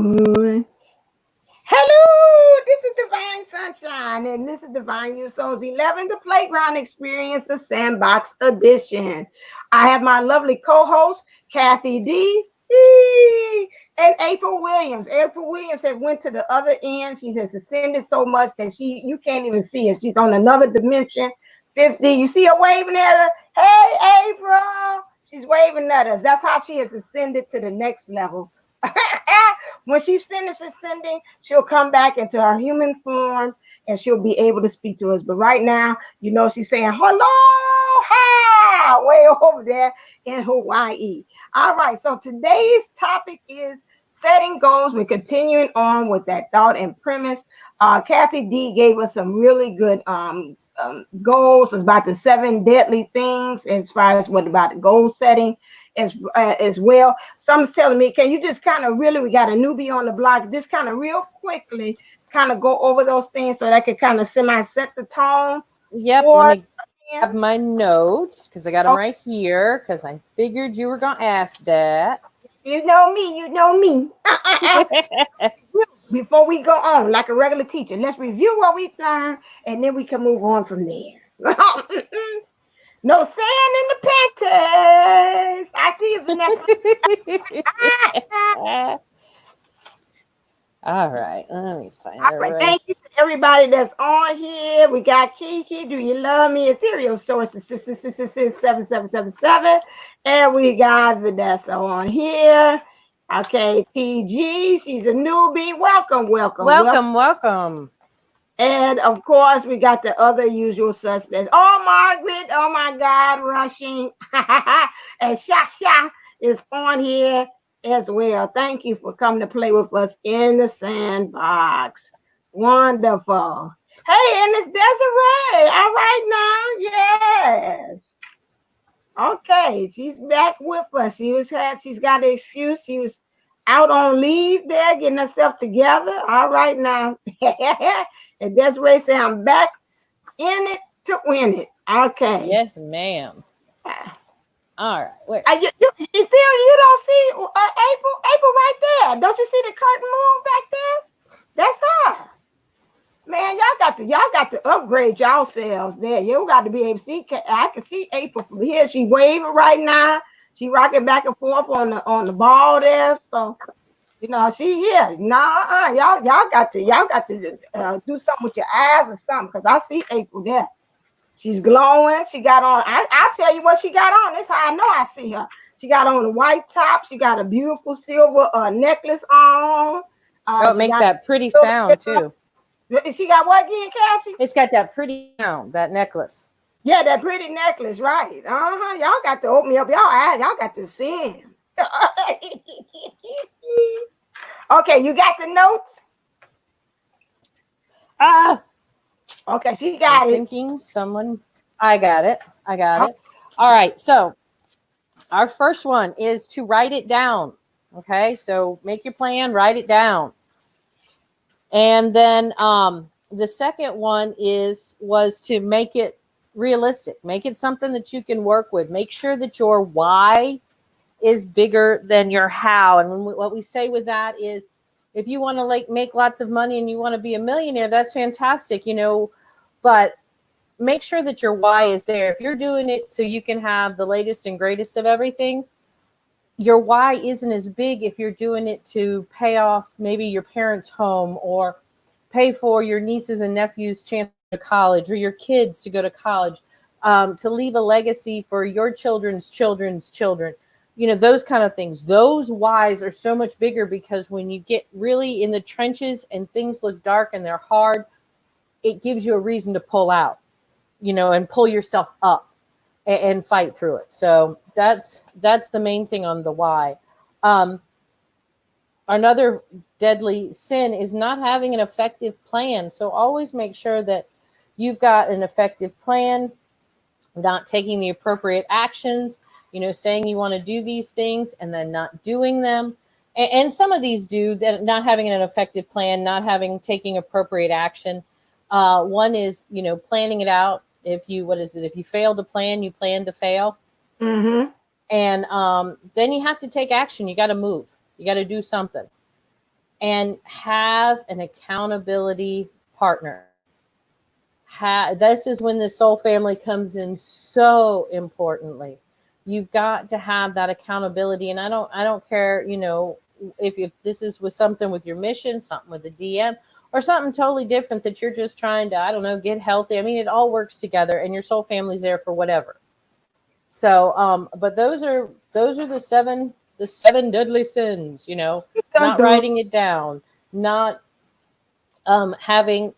Hello, this is Divine Sunshine, and this is Divine You Soul's 11, the Playground Experience, the Sandbox Edition. I have my lovely co-host, Kathy D. And April Williams. April Williams has went to the other end. She has ascended so much that you can't even see her. She's on another dimension. 50. You see her waving at her. Hey, April. She's waving at us. That's how she has ascended to the next level. When she's finished ascending, she'll come back into her human form and she'll be able to speak to us. But right now, she's saying hello, hi, way over there in Hawaii. All right, so today's topic is setting goals. We're continuing on with that thought and premise. Kathy D gave us some really good goals about the 7 deadly things as far as what about goal setting as well. Someone's telling me, can you just kind of we got a newbie on the block, just kind of real quickly kind of go over those things so that I could kind of set the tone. Yep, let me grab my notes because I got them right here because I figured you were going to ask that. You know me. Before we go on, like a regular teacher, let's review what we learned and then we can move on from there. No sand in the panties. I see you, Vanessa. All right, let me find it. All right, thank you to everybody that's on here. We got Kiki, Do You Love Me? Ethereal Source is 7777. And we got Vanessa on here. Okay, TG, she's a newbie. Welcome. And of course, we got the other usual suspects. Oh, Margaret, oh my God, rushing. And Shasha is on here as well. Thank you for coming to play with us in the sandbox. Wonderful. Hey, and it's Desiree. All right now. Yes. Okay, she's back with us. She's got an excuse. She was out on leave there, getting herself together. All right now. And Desiree said, I'm back in it to win it. Okay. Yes, ma'am. All right. You don't see April right there. Don't you see the curtain moon back there? That's her. Man, y'all got to upgrade yourselves there. You got to be able to see. I can see April from here. She waving right now. She rocking back and forth on the ball there. So, she here. Y'all got to do something with your eyes or something, because I see April there. She's glowing. She got on. I'll tell you what she got on. This is how I know I see her. She got on a white top. She got a beautiful silver necklace on. It makes that pretty sound too. She got what again, Kathy? It's got that pretty sound, that necklace. Yeah, that pretty necklace, right? Y'all got to open up y'all eyes. Y'all got to see him. Okay, you got the notes? Okay, she got it. Thinking someone. I got it. All right, so our first one is to write it down. Okay, so make your plan, write it down. And then the second one was to make it realistic. Make it something that you can work with. Make sure that your why is bigger than your how. And what we say with that is, if you want to make lots of money and you want to be a millionaire, that's fantastic, but make sure that your why is there. If you're doing it so you can have the latest and greatest of everything, your why isn't as big if you're doing it to pay off maybe your parents' home or pay for your nieces and nephews' chance to college, or your kids to go to college, to leave a legacy for your children's children's children. Those kind of things. Those whys are so much bigger, because when you get really in the trenches and things look dark and they're hard, it gives you a reason to pull out, and pull yourself up and fight through it. So that's the main thing on the why. Another deadly sin is not having an effective plan. So always make sure that you've got an effective plan, not taking the appropriate actions, saying you want to do these things and then not doing them. And some of these do that, not having an effective plan, taking appropriate action. One is, planning it out. If you fail to plan, you plan to fail. Mm-hmm. And then you have to take action. You got to move. You got to do something. and have an accountability partner. This is when the soul family comes in so importantly. You've got to have that accountability. And I don't care, you know, if this is with something with your mission, something with a DM, or something totally different that you're just trying to, I don't know, get healthy. I mean, it all works together, and your soul family's there for whatever. So, but those are the seven deadly sins, you know, not writing it down, not having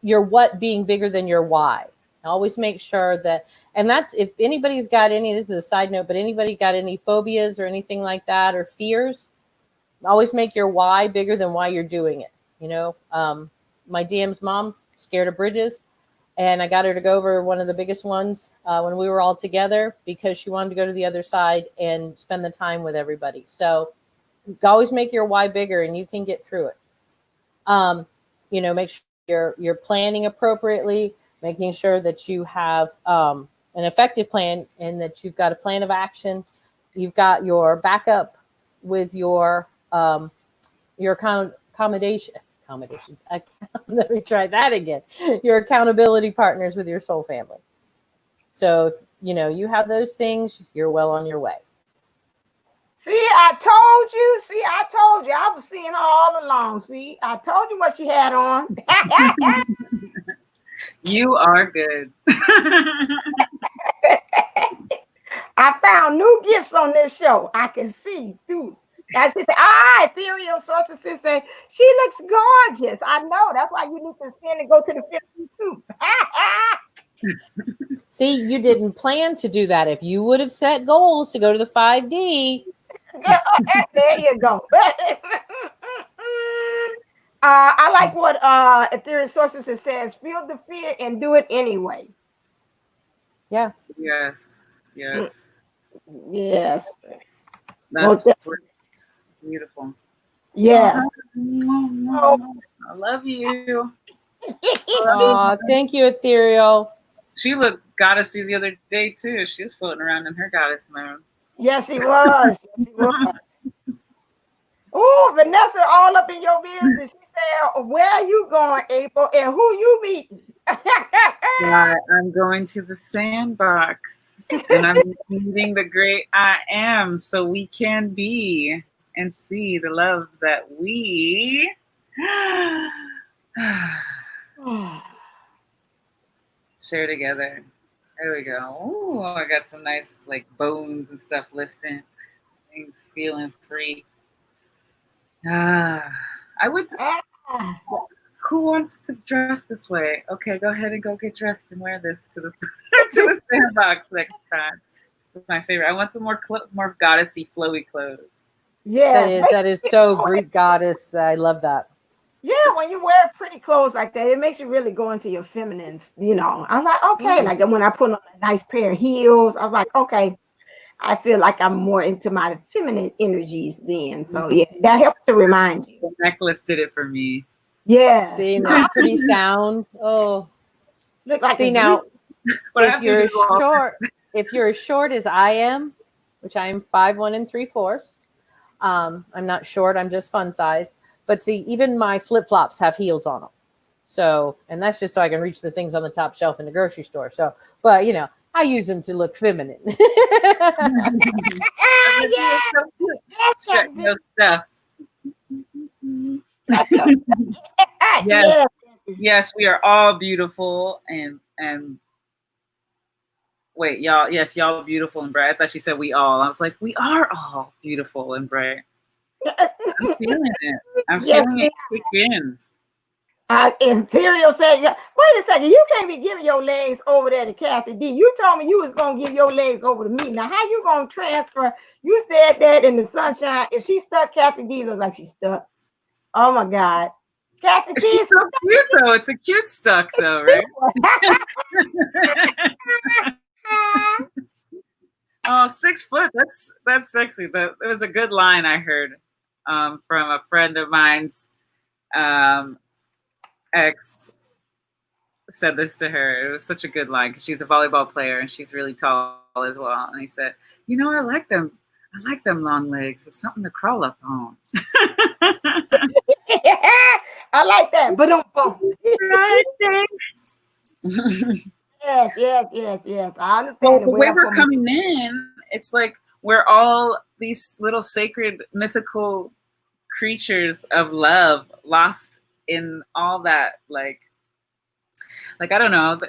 your what being bigger than your why. Always make sure that, and that's, if anybody's got any, this is a side note, but anybody got any phobias or anything like that, or fears, always make your why bigger than why you're doing it. You know, my DM's mom, scared of bridges, and I got her to go over one of the biggest ones when we were all together, because she wanted to go to the other side and spend the time with everybody. So always make your why bigger, and you can get through it. You know, make sure you're planning appropriately, making sure that you have an effective plan, and that you've got a plan of action. You've got your backup with your accommodations. Let me try that again. Your accountability partners with your soul family. So, you know, you have those things, you're well on your way. See, I told you. See, I told you. I was seeing her all along. See, I told you what she had on. You are good. I found new gifts on this show. I can see through. As she said, ethereal sources say she looks gorgeous. I know. That's why you need to send and go to the 52. See, you didn't plan to do that. If you would have set goals to go to the 5D. There you go. I like what ethereal sources says. Feel the fear and do it anyway. Yeah. Yes. That's beautiful. Yes. I love you. Thank you, ethereal. She looked goddessy the other day too. She was floating around in her goddess mode. Yes, he was. Oh, Vanessa, all up in your business. She said, "Where are you going, April? And who you meeting?" Yeah, I'm going to the Sandbox, and I'm meeting the great I am, so we can be and see the love that we share together. There we go. Oh, I got some nice like bones and stuff lifting. Things feeling free. I would. Who wants to dress this way? Okay, go ahead and go get dressed and wear this to the to the Sandbox next time. It's my favorite. I want some more clothes, more goddessy, flowy clothes. Yes, that is so Greek goddess. I love that. Yeah, when you wear pretty clothes like that, it makes you really go into your feminines. You know, I was like, okay, like when I put on a nice pair of heels, I was like, okay, I feel like I'm more into my feminine energies then. So yeah, that helps to remind you. The necklace did it for me. Yeah. Seeing that pretty sound. Oh. Look like see now, if you're as short as I am, which I am 5'1" 3/4", I'm not short, I'm just fun sized. But see, even my flip-flops have heels on them. So, and that's just so I can reach the things on the top shelf in the grocery store. So, but you know, I use them to look feminine. Stuff. Yes, we are all beautiful and wait, y'all. Yes, y'all beautiful and bright. I thought she said we all. I was like, we are all beautiful and bright. I'm feeling it. I'm feeling it kick in. Imperial said, wait a second, you can't be giving your legs over there to Kathy D. You told me you was gonna give your legs over to me. Now, how you gonna transfer? You said that in the sunshine. If she's stuck, Kathy D looks like she's stuck. Oh my God. Kathy D is so cute though. It's a cute stuck though, right? Oh, 6 foot. That's sexy. But it was a good line I heard from a friend of mine's ex. Said this to her. It was such a good line because she's a volleyball player and she's really tall as well. And he said, "You know, I like them long legs. It's something to crawl up on." I like that. But don't boom. Yes, yes, yes, yes. I Well, understand the the way way I we're put my. coming in, it's like we're all these little sacred mythical creatures of love lost in all that like I don't know,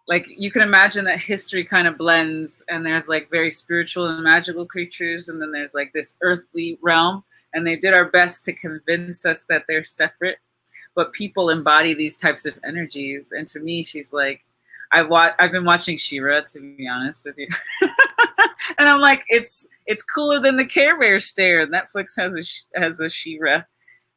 like you can imagine that history kind of blends, and there's like very spiritual and magical creatures, and then there's like this earthly realm, and they did our best to convince us that they're separate, but people embody these types of energies. And to me, she's like, I've been watching She-Ra, to be honest with you. And I'm like, it's cooler than the Care Bear stare. Netflix has a She-Ra.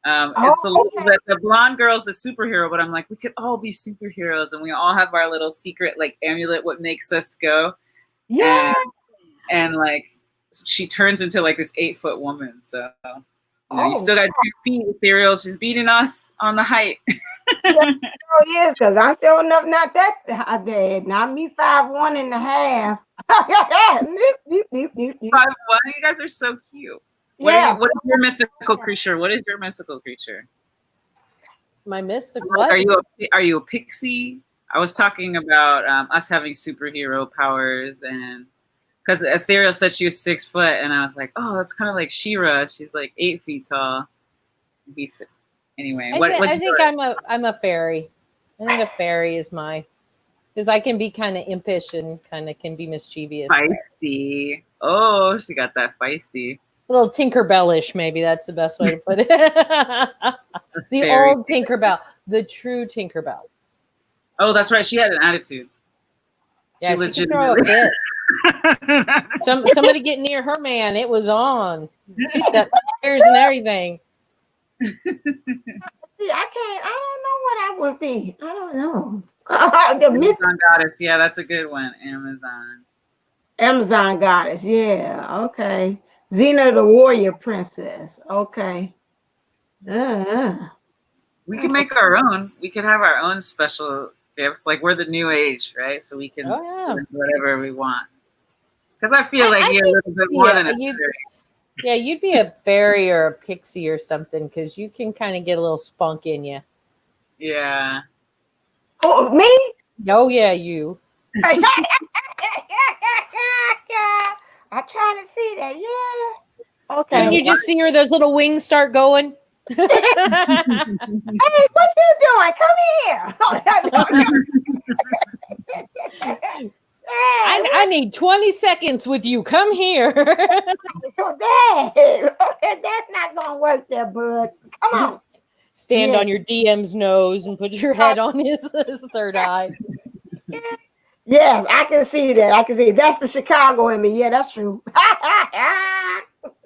Oh, It's okay. the blonde girl's the superhero, but I'm like, we could all be superheroes, and we all have our little secret like amulet, what makes us go. Yeah. And like she turns into like this 8-foot woman. So you Oh, still got 2 feet, Ethereal. She's beating us on the height. yeah. Oh, yes, because I'm still enough not that dead. Not me 5'1.5". Nip, nip, nip, nip, nip. 5'1". You guys are so cute. Yeah. What is your mythical creature? What is your mythical creature? My mystic Like, what? are you a pixie? I was talking about us having superhero powers, and because Ethereal said she was 6 foot, and I was like, oh, that's kind of like She-Ra. She's like 8 feet tall. Anyway, I think I'm a fairy. I think a fairy is because I can be kind of impish and kind of can be mischievous. Feisty? Oh, she got that feisty. A little Tinkerbellish, maybe that's the best way to put it. The Fairy. old Tinkerbell, the true Tinkerbell. Oh, that's right. She had an attitude. Yeah, she could throw a fit. Somebody get near her, man. It was on. She set fires and everything. See, I don't know what I would be. I don't know. The Amazon goddess. Yeah, that's a good one. Amazon goddess. Yeah. Okay. Xena the warrior princess. Okay. We can make our own. We could have our own special gifts. Like we're the new age, right? So we can do whatever we want. Because I feel like you're a little bit more than a fairy. Yeah, you'd be a fairy or a pixie or something because you can kind of get a little spunk in you. Yeah. Oh, me? Oh, yeah, you. I try to see that. Yeah. Okay. Can you just see her? Those little wings start going. Hey, what you doing? Come here. I need 20 seconds with you. Come here. That's not gonna work there, bud. Come on. Stand on your DM's nose and put your head on his third eye. Yes, I can see that. I can see it. That's the Chicago in me. Yeah, that's true.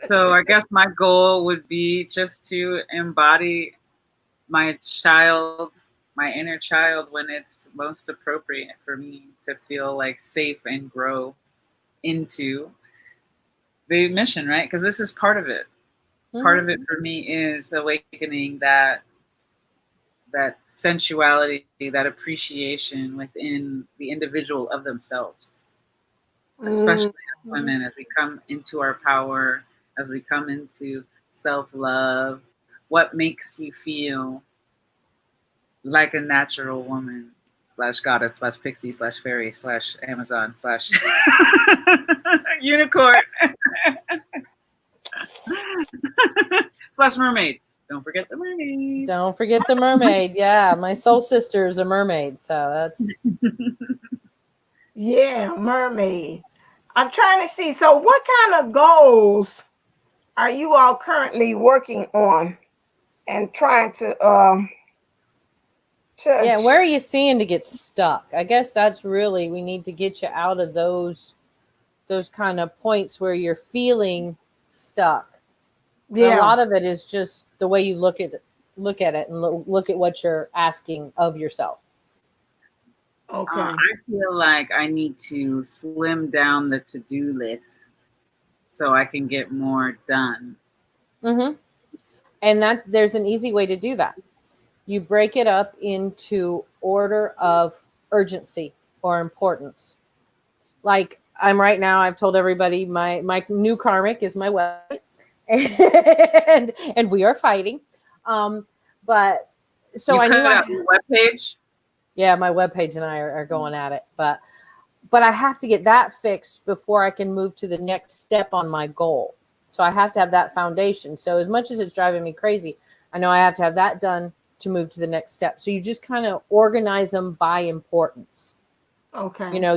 So I guess my goal would be just to embody my inner child when it's most appropriate for me to feel like safe and grow into the mission, right? Because this is part of it. Mm-hmm. Part of it for me is awakening that sensuality, that appreciation within the individual of themselves, especially as women, as we come into our power, as we come into self-love. What makes you feel like a natural woman / goddess / pixie / fairy / Amazon / unicorn / mermaid. Don't forget the mermaid. Don't forget the mermaid. Yeah, my soul sister is a mermaid, so that's yeah, mermaid. I'm trying to see. So, what kind of goals are you all currently working on and trying to yeah, where are you seeing to get stuck? I guess that's really, we need to get you out of those kind of points where you're feeling stuck. Yeah. A lot of it is just the way you look at it and look at what you're asking of yourself. Okay. I feel like I need to slim down the to-do list so I can get more done. Mm-hmm. And there's an easy way to do that. You break it up into order of urgency or importance. Like right now, I've told everybody my new karmic is my wedding. And we are fighting. But So you I knew cut out your webpage. yeah, my webpage and I are going at it, but I have to get that fixed before I can move to the next step on my goal. So I have to have that foundation. So as much as it's driving me crazy, I know I have to have that done to move to the next step. So you just kind of organize them by importance. Okay. You know,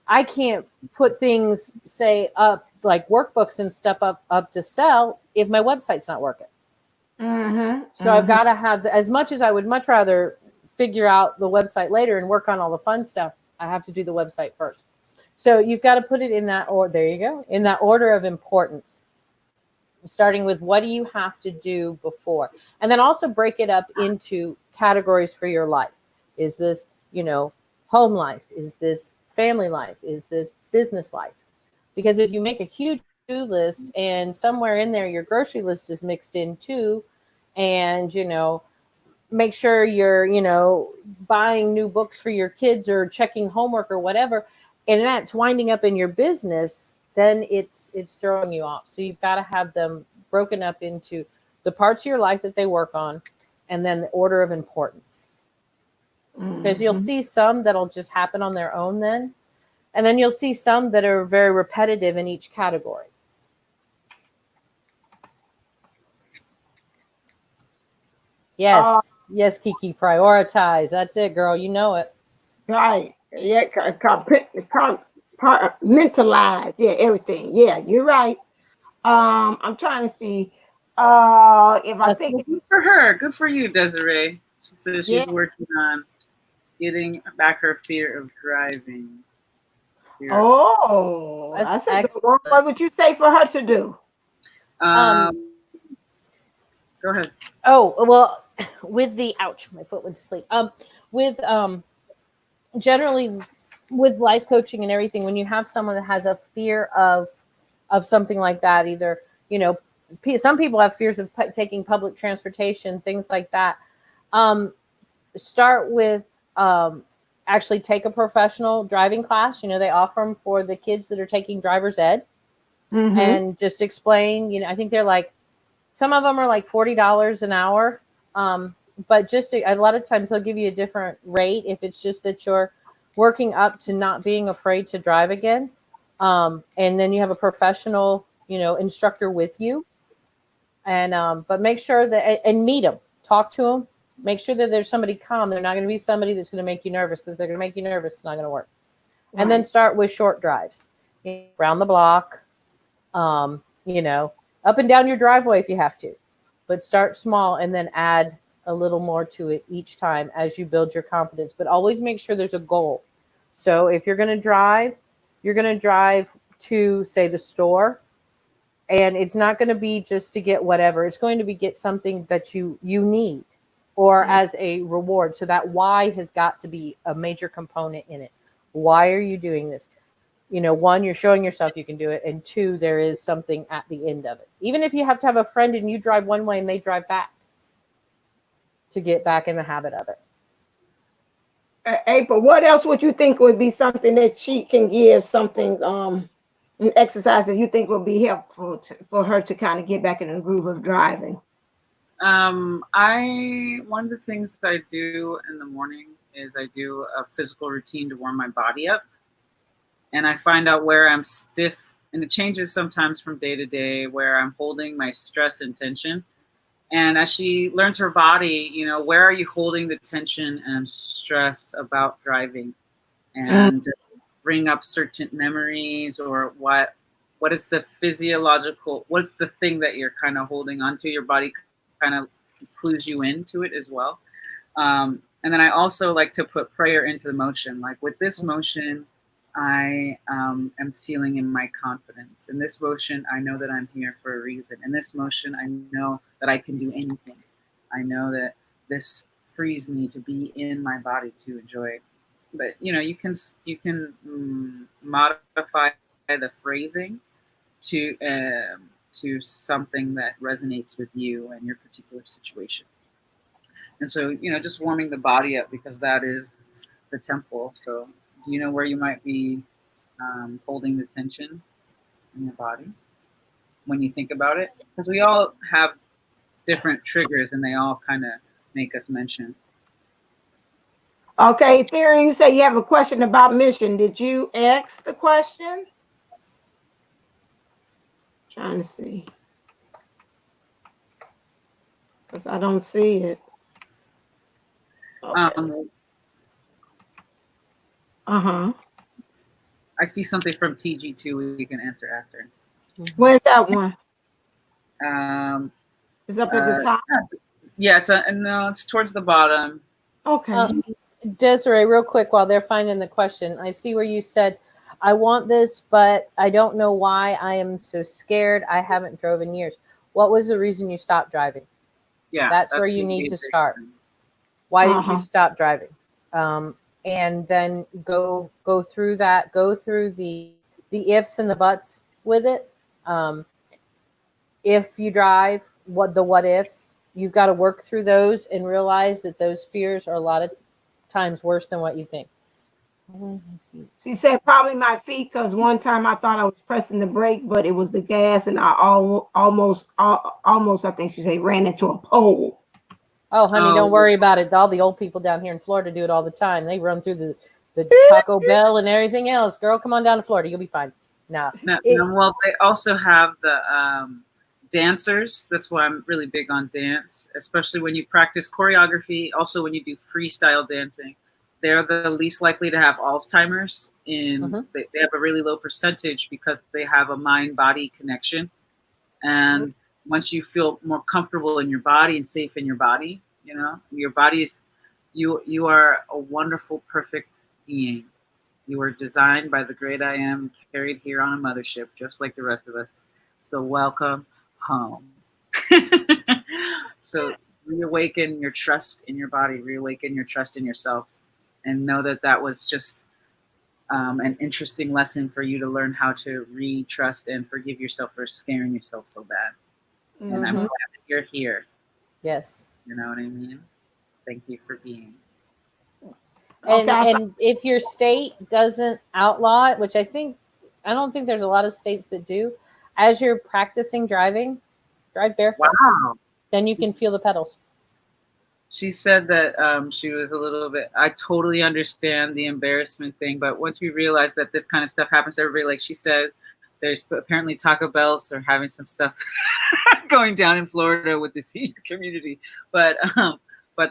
I can't put things, say, up like workbooks and stuff up to sell if my website's not working. So I've got to have, as much as I would much rather figure out the website later and work on all the fun stuff, I have to do the website first. So you've got to put it in that order. There you go. In that order of importance, starting with what do you have to do before, and then also break it up into categories for your life. Is this, home life? Is this family life? Is this business life? Because if you make a huge to-do list and somewhere in there your grocery list is mixed in too, and make sure you're buying new books for your kids or checking homework or whatever, and that's winding up in your business, then it's throwing you off. So you've got to have them broken up into the parts of your life that they work on, and then the order of importance. Because you'll see some that'll just happen on their own then, and then you'll see some that are very repetitive in each category. Yes, yes, Kiki, prioritize. That's it, girl. You know it. Right. Yeah. Mentalize. Yeah. Everything. Yeah. You're right. I'm trying to see. If I think. Good for her. Good for you, Desiree. She says she's Yeah. working on getting back her fear of driving. Oh, That's that's a good excellent. one. What would you say for her to do? Go ahead. Oh, well, with the ouch, my foot went to sleep. With generally with life coaching and everything, when you have someone that has a fear of something like that, either some people have fears of taking public transportation, things like that. Start with actually take a professional driving class. They offer them for the kids that are taking driver's ed, and just explain. I think they're like, some of them are like $40 an hour. But just a lot of times they'll give you a different rate if it's just that you're working up to not being afraid to drive again. And then you have a professional, instructor with you. And but make sure that, and meet them, talk to them, make sure that there's somebody calm. They're not going to be somebody that's going to make you nervous, because they're going to make you nervous. It's not going to work. Right. And then start with short drives, around the block, up and down your driveway if you have to, but start small and then add a little more to it each time as you build your confidence. But always make sure there's a goal. So if you're going to drive, to, say, the store, and it's not going to be just to get whatever. It's going to be get something that you need, or as a reward. So that why has got to be a major component in it. Why are you doing this? One, you're showing yourself you can do it. And two, there is something at the end of it. Even if you have to have a friend and you drive one way and they drive back, to get back in the habit of it. April, what else would you think would be something that she can give, something, an exercise that you think would be helpful for her to kind of get back in the groove of driving? One of the things that I do in the morning is I do a physical routine to warm my body up. And I find out where I'm stiff, and it changes sometimes from day to day, where I'm holding my stress and tension. And as she learns her body, where are you holding the tension and stress about driving, and bring up certain memories, or what is the physiological, what's the thing that you're kind of holding onto. Your body kind of clues you into it as well. And then I also like to put prayer into the motion. Like with this motion, I am sealing in my confidence. In this motion, I know that I'm here for a reason. In this motion, I know that I can do anything. I know that this frees me to be in my body to enjoy it. But you can modify the phrasing to something that resonates with you and your particular situation. And so just warming the body up, because that is the temple. So do you know where you might be holding the tension in your body when you think about it? Because we all have different triggers, and they all kind of make us mention. Okay, Theory, you say you have a question about mission. Did you ask the question? Trying to see. Because I don't see it. Okay. Uh-huh. I see something from TG too. We can answer after. Where's that one? It's up at the top. Yeah, it's towards the bottom. Okay. Desiree, real quick, while they're finding the question, I see where you said, "I want this, but I don't know why. I am so scared. I haven't drove in years." What was the reason you stopped driving? Yeah, that's where you need to start. Why did you stop driving? And then go through that. Go through the ifs and the buts with it. If you drive, what ifs, you've got to work through those and realize that those fears are a lot of times worse than what you think. She said probably my feet, because one time I thought I was pressing the brake, but it was the gas, and I almost I think she said ran into a pole. Oh, honey, don't worry about it. All the old people down here in Florida do it all the time. They run through the Taco Bell and everything else. Girl, come on down to Florida. You'll be fine. Well, they also have the dancers. That's why I'm really big on dance, especially when you practice choreography. Also, when you do freestyle dancing, they're the least likely to have Alzheimer's. They have a really low percentage because they have a mind-body connection. And once you feel more comfortable in your body and safe in your body, your body is, you are a wonderful, perfect being. You were designed by the great I am, carried here on a mothership, just like the rest of us. So welcome home. So reawaken your trust in your body, reawaken your trust in yourself, and know that was just an interesting lesson for you to learn how to re-trust and forgive yourself for scaring yourself so bad. And I'm glad that you're here. Yes. You know what I mean? Thank you for being. And if your state doesn't outlaw it, which I don't think there's a lot of states that do, as you're practicing driving, drive barefoot. Wow. Then you can feel the pedals. She said that she was a little bit, I totally understand the embarrassment thing, but once we realize that this kind of stuff happens to everybody, like she said, there's apparently Taco Bells are having some stuff going down in Florida with the senior community. But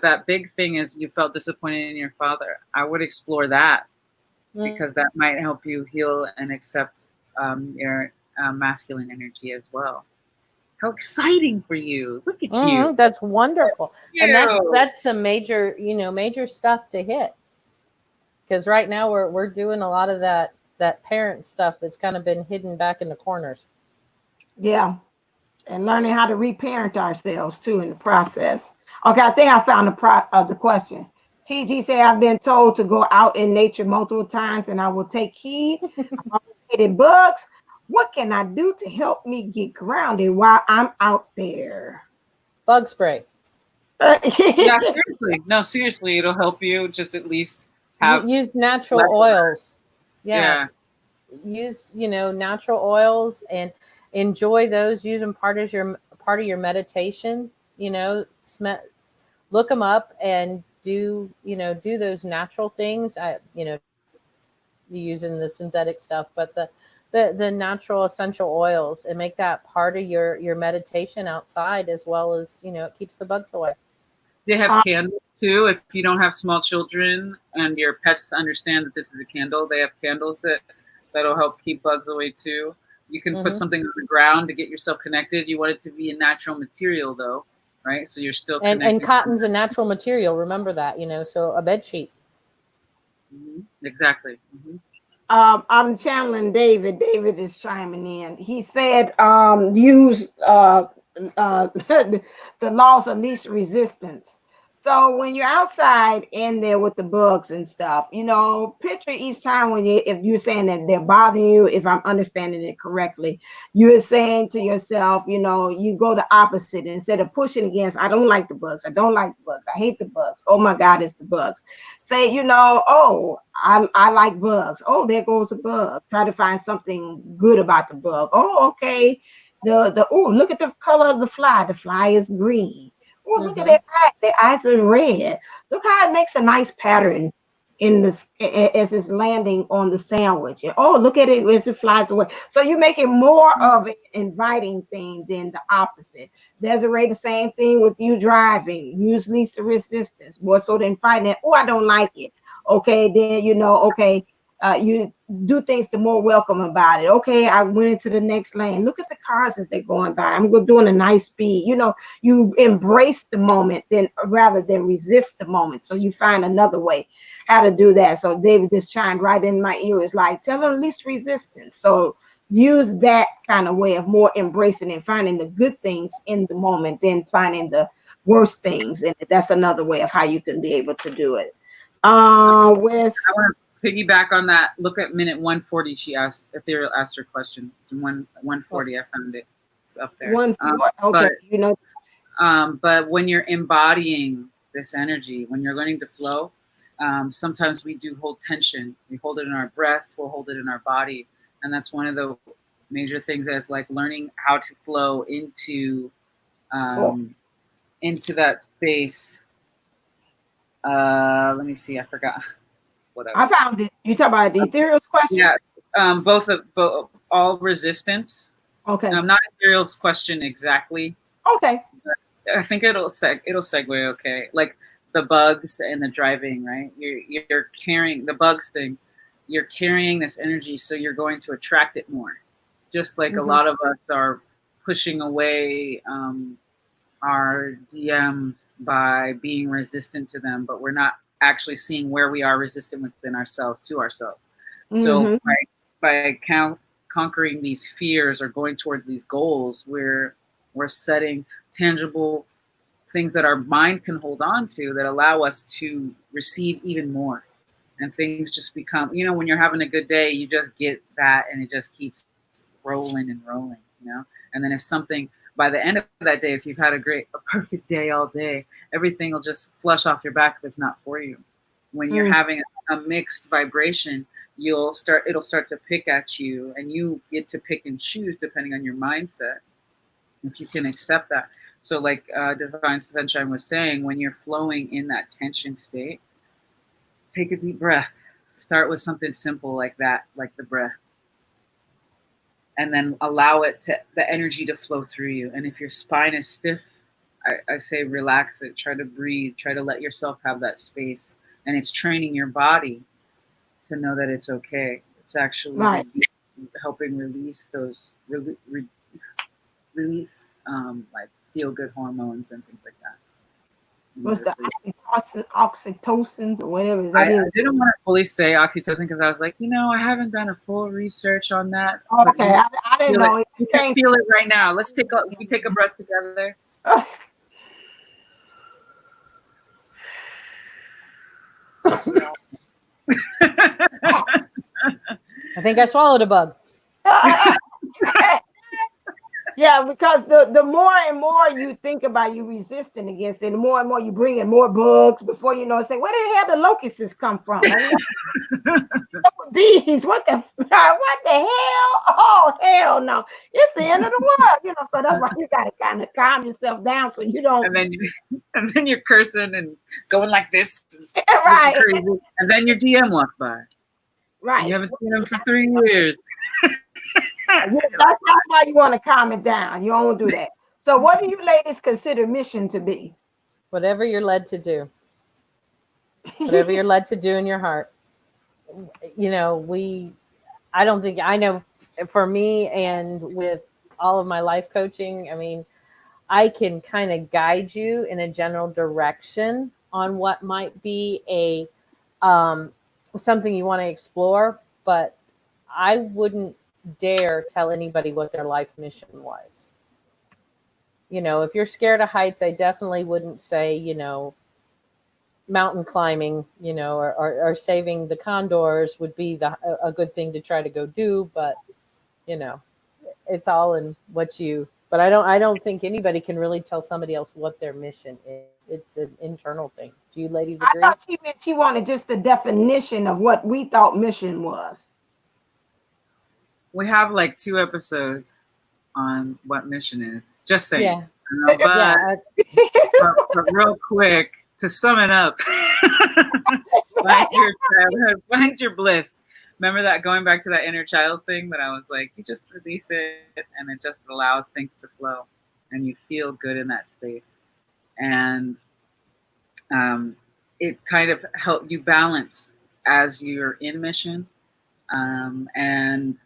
that big thing is you felt disappointed in your father. I would explore that because that might help you heal and accept your masculine energy as well. How exciting for you. Look at you. That's wonderful. And that's some major, major stuff to hit. Because right now we're doing a lot of that parent stuff that's kind of been hidden back in the corners. Yeah. And learning how to reparent ourselves too in the process. Okay, I think I found the question. TG said, I've been told to go out in nature multiple times and I will take heed. I'm reading books. What can I do to help me get grounded while I'm out there? Bug spray. Yeah, seriously. No, seriously, it'll help you just at least use natural oils. Yeah. Use, natural oils and enjoy those. Use them part of your meditation. Look them up and do those natural things. Using the synthetic stuff, but the natural essential oils, and make that part of your meditation outside, as well as it keeps the bugs away. They have candles too. If you don't have small children and your pets understand that this is a candle, they have candles that'll help keep bugs away too. You can put something on the ground to get yourself connected. You want it to be a natural material though, right? So you're still connected. And cotton's a natural material. Remember that, so a bed sheet. Exactly. I'm channeling David. David is chiming in. He said, use the laws of least resistance. So when you're outside in there with the bugs and stuff, picture each time if you're saying that they're bothering you, if I'm understanding it correctly, you're saying to yourself, you go the opposite. Instead of pushing against, I don't like the bugs. I don't like the bugs. I hate the bugs. Oh my God, it's the bugs. Say, oh, I like bugs. Oh, there goes a bug. Try to find something good about the bug. Oh, okay. Look at the color of the fly. The fly is green. Oh, look at their eyes. Their eyes are red. Look how it makes a nice pattern in this as it's landing on the sandwich. Oh, look at it as it flies away. So you make it more of an inviting thing than the opposite. Desiree, the same thing with you driving. Use least resistance more so than fighting it. Oh, I don't like it. Okay, then okay, you do things to more welcome about it. Okay, I went into the next lane. Look at the cars as they're going by. I'm doing a nice speed. You embrace the moment then rather than resist the moment. So you find another way how to do that. So David just chimed right in my ear. It's like, tell them least resistance. So use that kind of way of more embracing and finding the good things in the moment than finding the worst things. And that's another way of how you can be able to do it. Where's I want to piggyback on that. Look at minute 140. She asked, Ethereal asked her question. It's in 140. I found it. It's up there. Okay, but when you're embodying this energy, when you're learning to flow, sometimes we do hold tension. We hold it in our breath. We'll hold it in our body, and that's one of the major things that's like learning how to flow into that space. Let me see. I forgot what I found it. You talk about the ethereal's question? Yeah. Both all resistance. Okay. Not ethereal's question exactly. Okay. I think it'll segue okay. Like the bugs and the driving, right? You're carrying the bugs thing. You're carrying this energy, so you're going to attract it more. Just like a lot of us are pushing away our DMs by being resistant to them, but we're not actually seeing where we are resistant within ourselves to ourselves. So by conquering these fears or going towards these goals, we're setting tangible things that our mind can hold on to that allow us to receive even more. And things just become, when you're having a good day, you just get that and it just keeps rolling and rolling, And then if something, by the end of that day, if you've had a perfect day all day, everything will just flush off your back if it's not for you. When you're having a mixed vibration, it'll start to pick at you, and you get to pick and choose depending on your mindset, if you can accept that. So like Divine Sunshine was saying, when you're flowing in that tension state, take a deep breath. Start with something simple like that, like the breath. And then allow the energy to flow through you. And if your spine is stiff, I say relax it. Try to breathe. Try to let yourself have that space. And it's training your body to know that it's okay. It's actually helping release those release like feel good hormones and things like that. What's the oxytocins or whatever is I didn't want to fully say oxytocin because I was like, I haven't done a full research on that. Okay, I didn't know. You can feel it right now. If we take a breath together. I think I swallowed a bug. Yeah, because the more and more you think about you resisting against it, the more and more you bring in more bugs before you know, say, where the hell the locusts come from? Bees, what the hell? Oh, hell no. It's the end of the world, so that's why you got to kind of calm yourself down so you don't. And then you're cursing and going like this. Right. And then your DM walks by. Right. You haven't seen him for 3 years. That's why you want to calm it down. You don't do that. So what do you ladies consider mission to be? Whatever you're led to do. Whatever you're led to do in your heart. I don't think, I know for me and with all of my life coaching, I mean, I can kind of guide you in a general direction on what might be a something you want to explore, but I wouldn't dare tell anybody what their life mission was. If you're scared of heights, I definitely wouldn't say, mountain climbing, or saving the condors would be a good thing to try to go do, but it's all in but I don't think anybody can really tell somebody else what their mission is. It's an internal thing. Do you ladies agree? I thought she meant she wanted just the definition of what we thought mission was. We have like 2 episodes on what mission is. Just saying. Yeah. But, but real quick, to sum it up, find your childhood, find your bliss. Remember that, going back to that inner child thing that I was like, you just release it and it just allows things to flow and you feel good in that space. And it kind of helps you balance as you're in mission, and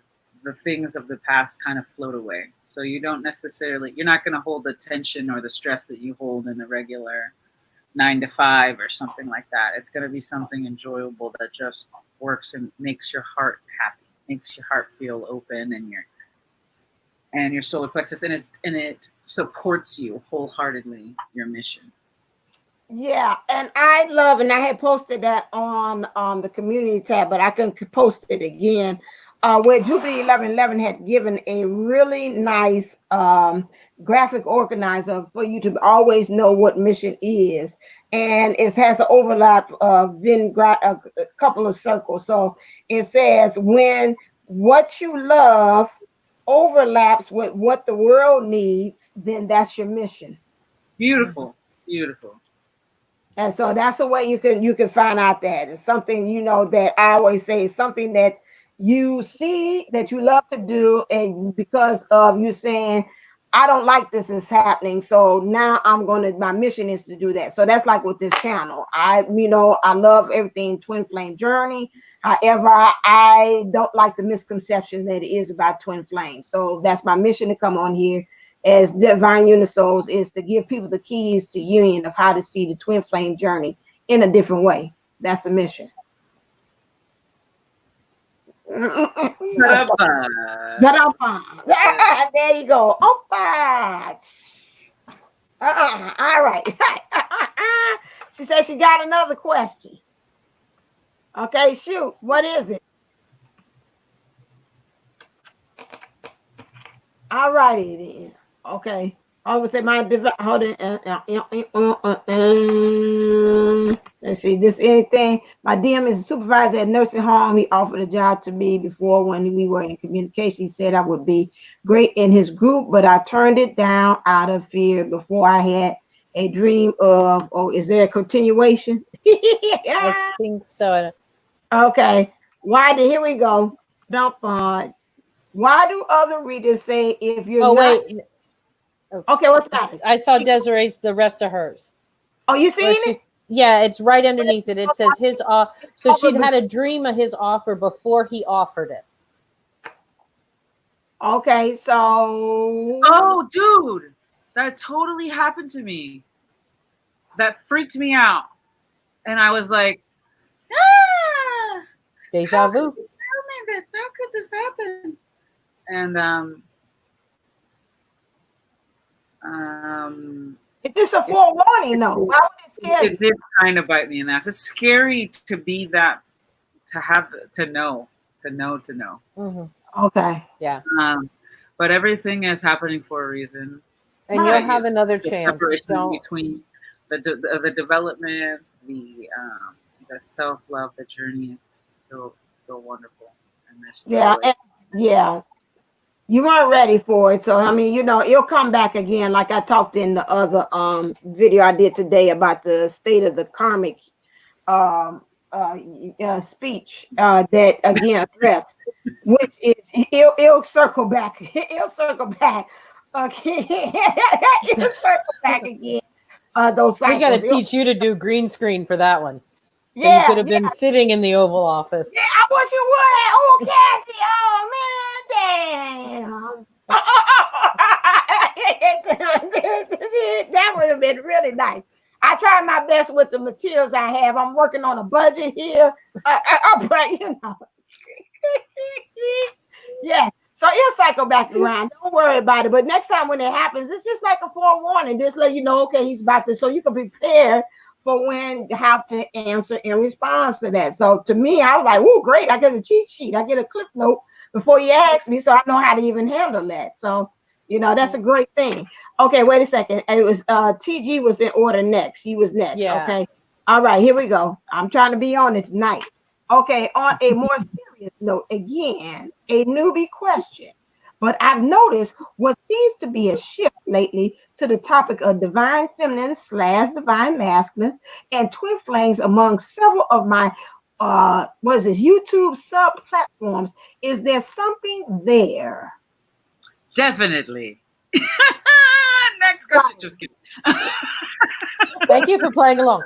the things of the past kind of float away. So you don't necessarily, you're not going to hold the tension or the stress that you hold in the regular 9 to 5 or something like that. It's going to be something enjoyable that just works and makes your heart happy, makes your heart feel open, and your solar plexus, and it supports you wholeheartedly, your mission. Yeah, and I love, and I had posted that on the community tab, but I can post it again, where Jupiter 1111 had given a really nice graphic organizer for you to always know what mission is, and it has an overlap of a couple of circles. So it says when what you love overlaps with what the world needs, then that's your mission. Beautiful, beautiful. And so that's the way you can find out that it's something, you know, that I always say is something that you see that you love to do, and because of you saying, I don't like this is happening, so now my mission is to do that. So that's like with this channel. I love everything twin flame journey. However, I don't like the misconception that it is about twin flame. So that's my mission to come on here as Divine Unisouls, is to give people the keys to union of how to see the twin flame journey in a different way. That's the mission. There you go. All right. She said she got another question. Okay, shoot. What is it? All righty then. Okay. I would say my hold on. Let's see. This anything. My DM is a supervisor at nursing home. He offered a job to me before when we were in communication. He said I would be great in his group, but I turned it down out of fear before I had a dream of. Oh, is there a continuation? I think so. Okay. Here we go. Why do other readers say if you're not? Wait. Okay, what's about it? I saw Desiree's, the rest of hers. Oh, you seen it? Yeah, it's right underneath it. It says his so she'd had a dream of his offer before he offered it. Okay, so oh, dude, that totally happened to me. That freaked me out, and I was like, deja vu. How could this happen? And it's just a forewarning, though. Why would it scare you? It did kind of bite me in the ass. It's scary to be that, to know. Mm-hmm. Okay. Yeah. But everything is happening for a reason. And you'll have another chance. Between the development, the self-love, the journey is still wonderful. And yeah. You weren't ready for it. So, I mean, it'll come back again. Like I talked in the other video I did today about the state of the karmic speech that again addressed, which is it'll circle back. It'll circle back. Okay. It'll circle back again. Those cycles. We got to teach you to do green screen for that one. So you could have been sitting in the Oval Office. Yeah, I wish you would have. Oh, Kathy. Oh, man. Damn. That would have been really nice. I tried my best with the materials I have. I'm working on a budget here. But, yeah. So it'll cycle back around. Don't worry about it. But next time when it happens, it's just like a forewarning. Just let you know, okay, he's about to. So you can prepare for how to answer in response to that. So to me, I was like, oh, great. I get a cheat sheet. I get a clip note before you ask me, so I know how to even handle that. So, that's a great thing. Okay, wait a second. It was TG was in order next. She was next. Yeah. Okay. All right, here we go. I'm trying to be on it tonight. Okay, on a more serious note, again, a newbie question. But I've noticed what seems to be a shift lately to the topic of divine feminine / divine masculines and twin flames among several of my what is this YouTube sub platforms. Is there something there? Definitely. Next question. Just kidding. Thank you for playing along.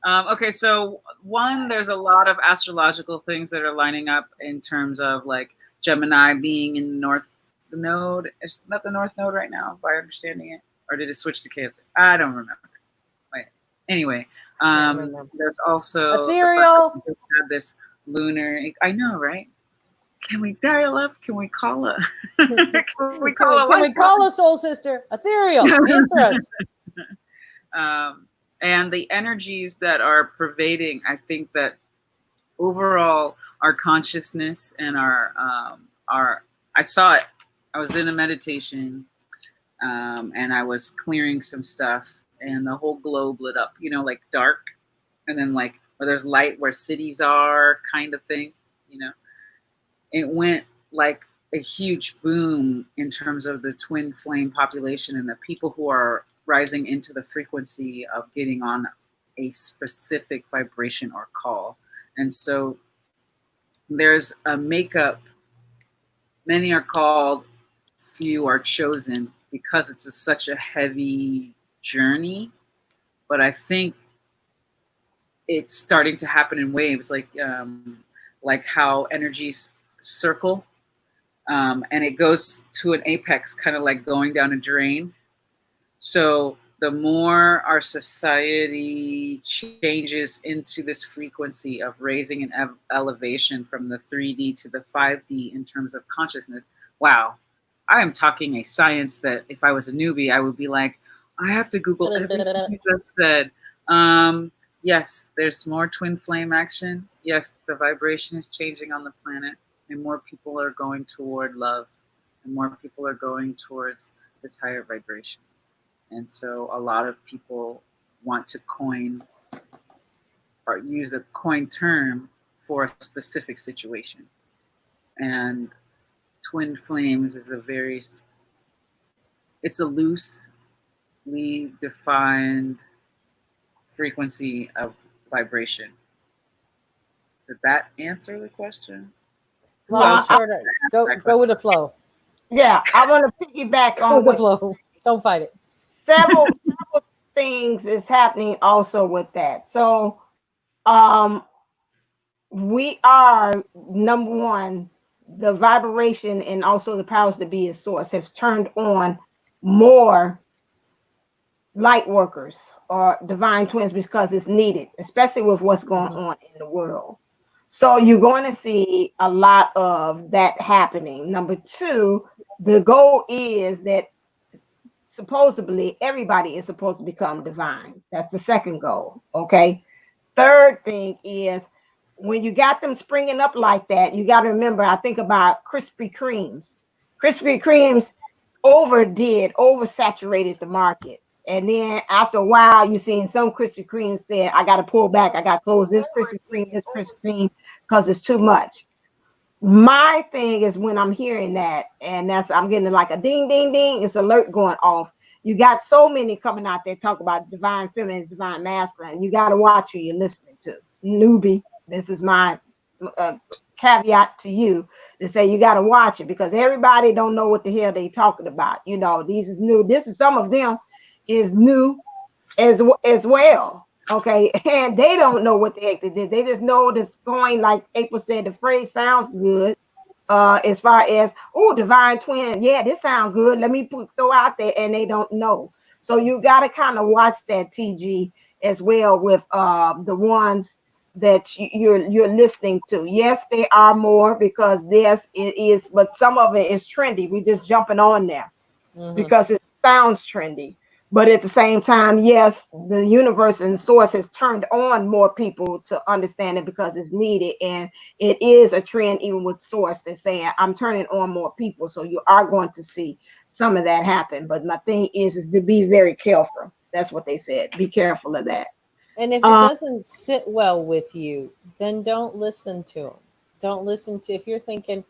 Okay, so one, there's a lot of astrological things that are lining up in terms of like Gemini being in the North Node. Is that the North Node right now, by understanding it? Or did it switch to Cancer? I don't remember. Wait. Anyway, there's also Ethereal. The fact that we have this lunar. I know, right? Can we dial up? Can we call a? Can we call a soul sister? Ethereal. Answer us. And the energies that are pervading, I think that overall our consciousness and our I saw it. I was in a meditation, and I was clearing some stuff, and the whole globe lit up. You know, like dark, and then like where there's light, where cities are, kind of thing. You know, it went like a huge boom in terms of the twin flame population and the people who are rising into the frequency of getting on a specific vibration or call. And so there's a makeup. Many are called, few are chosen, because it's such a heavy journey. But I think it's starting to happen in waves, like how energies circle, and it goes to an apex, kind of like going down a drain. So the more our society changes into this frequency of raising an elevation from the 3D to the 5D in terms of consciousness, wow, I am talking a science that if I was a newbie, I would be like, I have to Google everything you just said. Yes, there's more twin flame action. Yes, the vibration is changing on the planet, and more people are going toward love, and more people are going towards this higher vibration. And so a lot of people want to coin or use a coin term for a specific situation. And twin flames is it's a loosely defined frequency of vibration. Did that answer the question? Well, go with the flow. Yeah, I want to piggyback on the flow. Don't fight it. Several things is happening also with that. So we are, number one, the vibration and also the powers that be as source have turned on more light workers or divine twins because it's needed, especially with what's going on in the world. So you're going to see a lot of that happening. Number two, the goal is that supposedly everybody is supposed to become divine. That's the second goal. Okay. Third thing is when you got them springing up like that, you got to remember, I think about Krispy Kremes. Krispy Kremes oversaturated the market. And then after a while, you seen some Krispy Kreme said, I got to pull back. I got to close this Krispy Kreme because it's too much. My thing is when I'm hearing that, and I'm getting like a ding, ding, ding, it's alert going off. You got so many coming out there talk about divine feminine, divine masculine. You got to watch who you're listening to. Newbie, this is my caveat to you to say you got to watch it because everybody don't know what the hell they talking about. You know, these is new. This is some of them is new as well. Okay, and they don't know what the heck they did. They just know this going, like April said, the phrase sounds good. As far as divine twin, yeah, this sounds good. Let me throw out there, and they don't know. So you got to kind of watch that, TG, as well with the ones that you're listening to. Yes, they are more because this is, but some of it is trendy. We just jumping on there because it sounds trendy. But at the same time, yes, the universe and source has turned on more people to understand it because it's needed. And it is a trend, even with source, that's saying, I'm turning on more people. So you are going to see some of that happen. But my thing is to be very careful. That's what they said. Be careful of that. And if it doesn't sit well with you, then don't listen to them. Don't listen to, if you're thinking,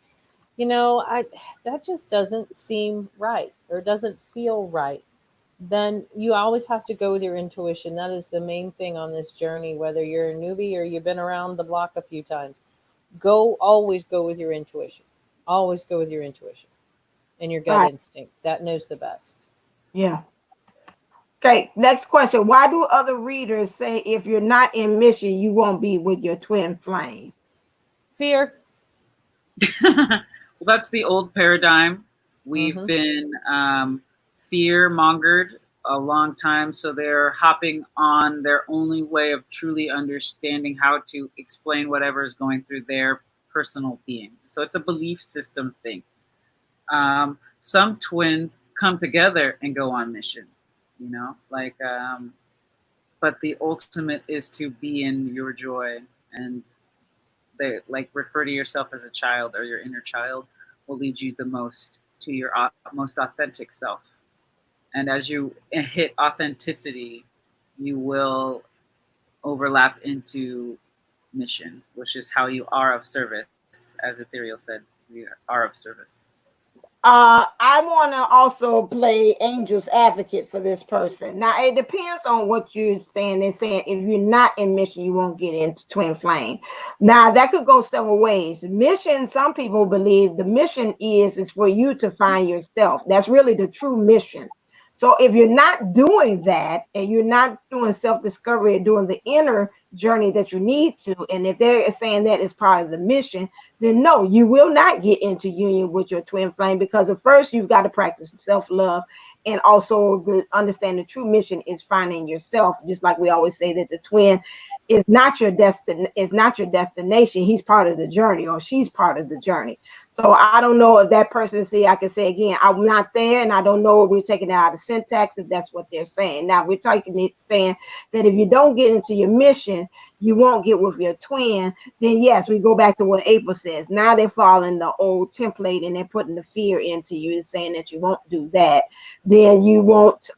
that just doesn't seem right or doesn't feel right, then you always have to go with your intuition. That is the main thing on this journey, whether you're a newbie or you've been around the block a few times. Always go with your intuition. Always go with your intuition and your gut Right. instinct. That knows the best. Yeah. Okay, next question. Why do other readers say if you're not in mission, you won't be with your twin flame? Fear. Well, that's the old paradigm. We've Mm-hmm. been fear mongered a long time, so they're hopping on their only way of truly understanding how to explain whatever is going through their personal being. So it's a belief system thing. Some twins come together and go on mission, but the ultimate is to be in your joy, and they like refer to yourself as a child, or your inner child will lead you the most to your most authentic self. And as you hit authenticity, you will overlap into mission, which is how you are of service. As Ethereal said, we are of service. I want to also play angel's advocate for this person. Now, it depends on what you're saying. They're saying if you're not in mission, you won't get into twin flame. Now, that could go several ways. Mission, some people believe the mission is for you to find yourself. That's really the true mission. So if you're not doing that and you're not doing self-discovery and doing the inner journey that you need to, and if they're saying that is part of the mission, then no, you will not get into union with your twin flame, because at first you've got to practice self-love, and also understand the true mission is finding yourself. Just like we always say that the twin is not your destination. He's part of the journey, or she's part of the journey. So I don't know if that person, see, I can say again, I'm not there, and I don't know if we're taking it out of syntax if that's what they're saying. Now we're taking it saying that if you don't get into your mission, you won't get with your twin. Then yes, we go back to what April says. Now they're following the old template and they're putting the fear into you, is saying that you won't do that. Then you won't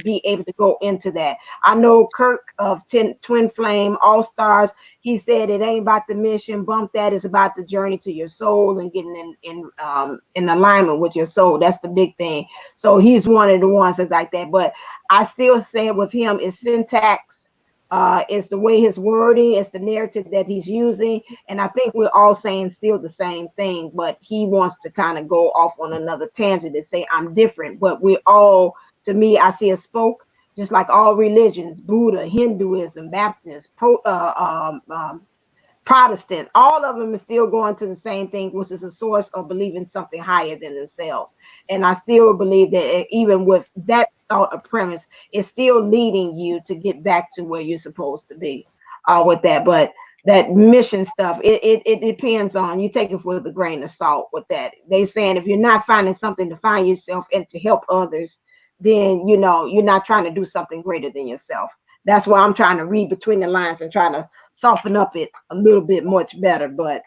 be able to go into that. I know Kirk of Twin Flame All Stars, he said it ain't about the mission, bump that, is about the journey to your soul and getting in alignment with your soul. That's the big thing. So he's one of the ones that's like that. But I still say with him is syntax. It's the way his wording, it's the narrative that he's using. And I think we're all saying still the same thing, but he wants to kind of go off on another tangent and say, I'm different. But we're all, to me, I see a spoke, just like all religions, Buddha, Hinduism, Baptist, Protestant, all of them are still going to the same thing, which is a source of believing something higher than themselves. And I still believe that even with that thought of premise, it's still leading you to get back to where you're supposed to be with that. But that mission stuff, it depends on, you take it with a grain of salt with that. They saying if you're not finding something to find yourself and to help others, then you're not trying to do something greater than yourself. That's why I'm trying to read between the lines and trying to soften up it a little bit much better. But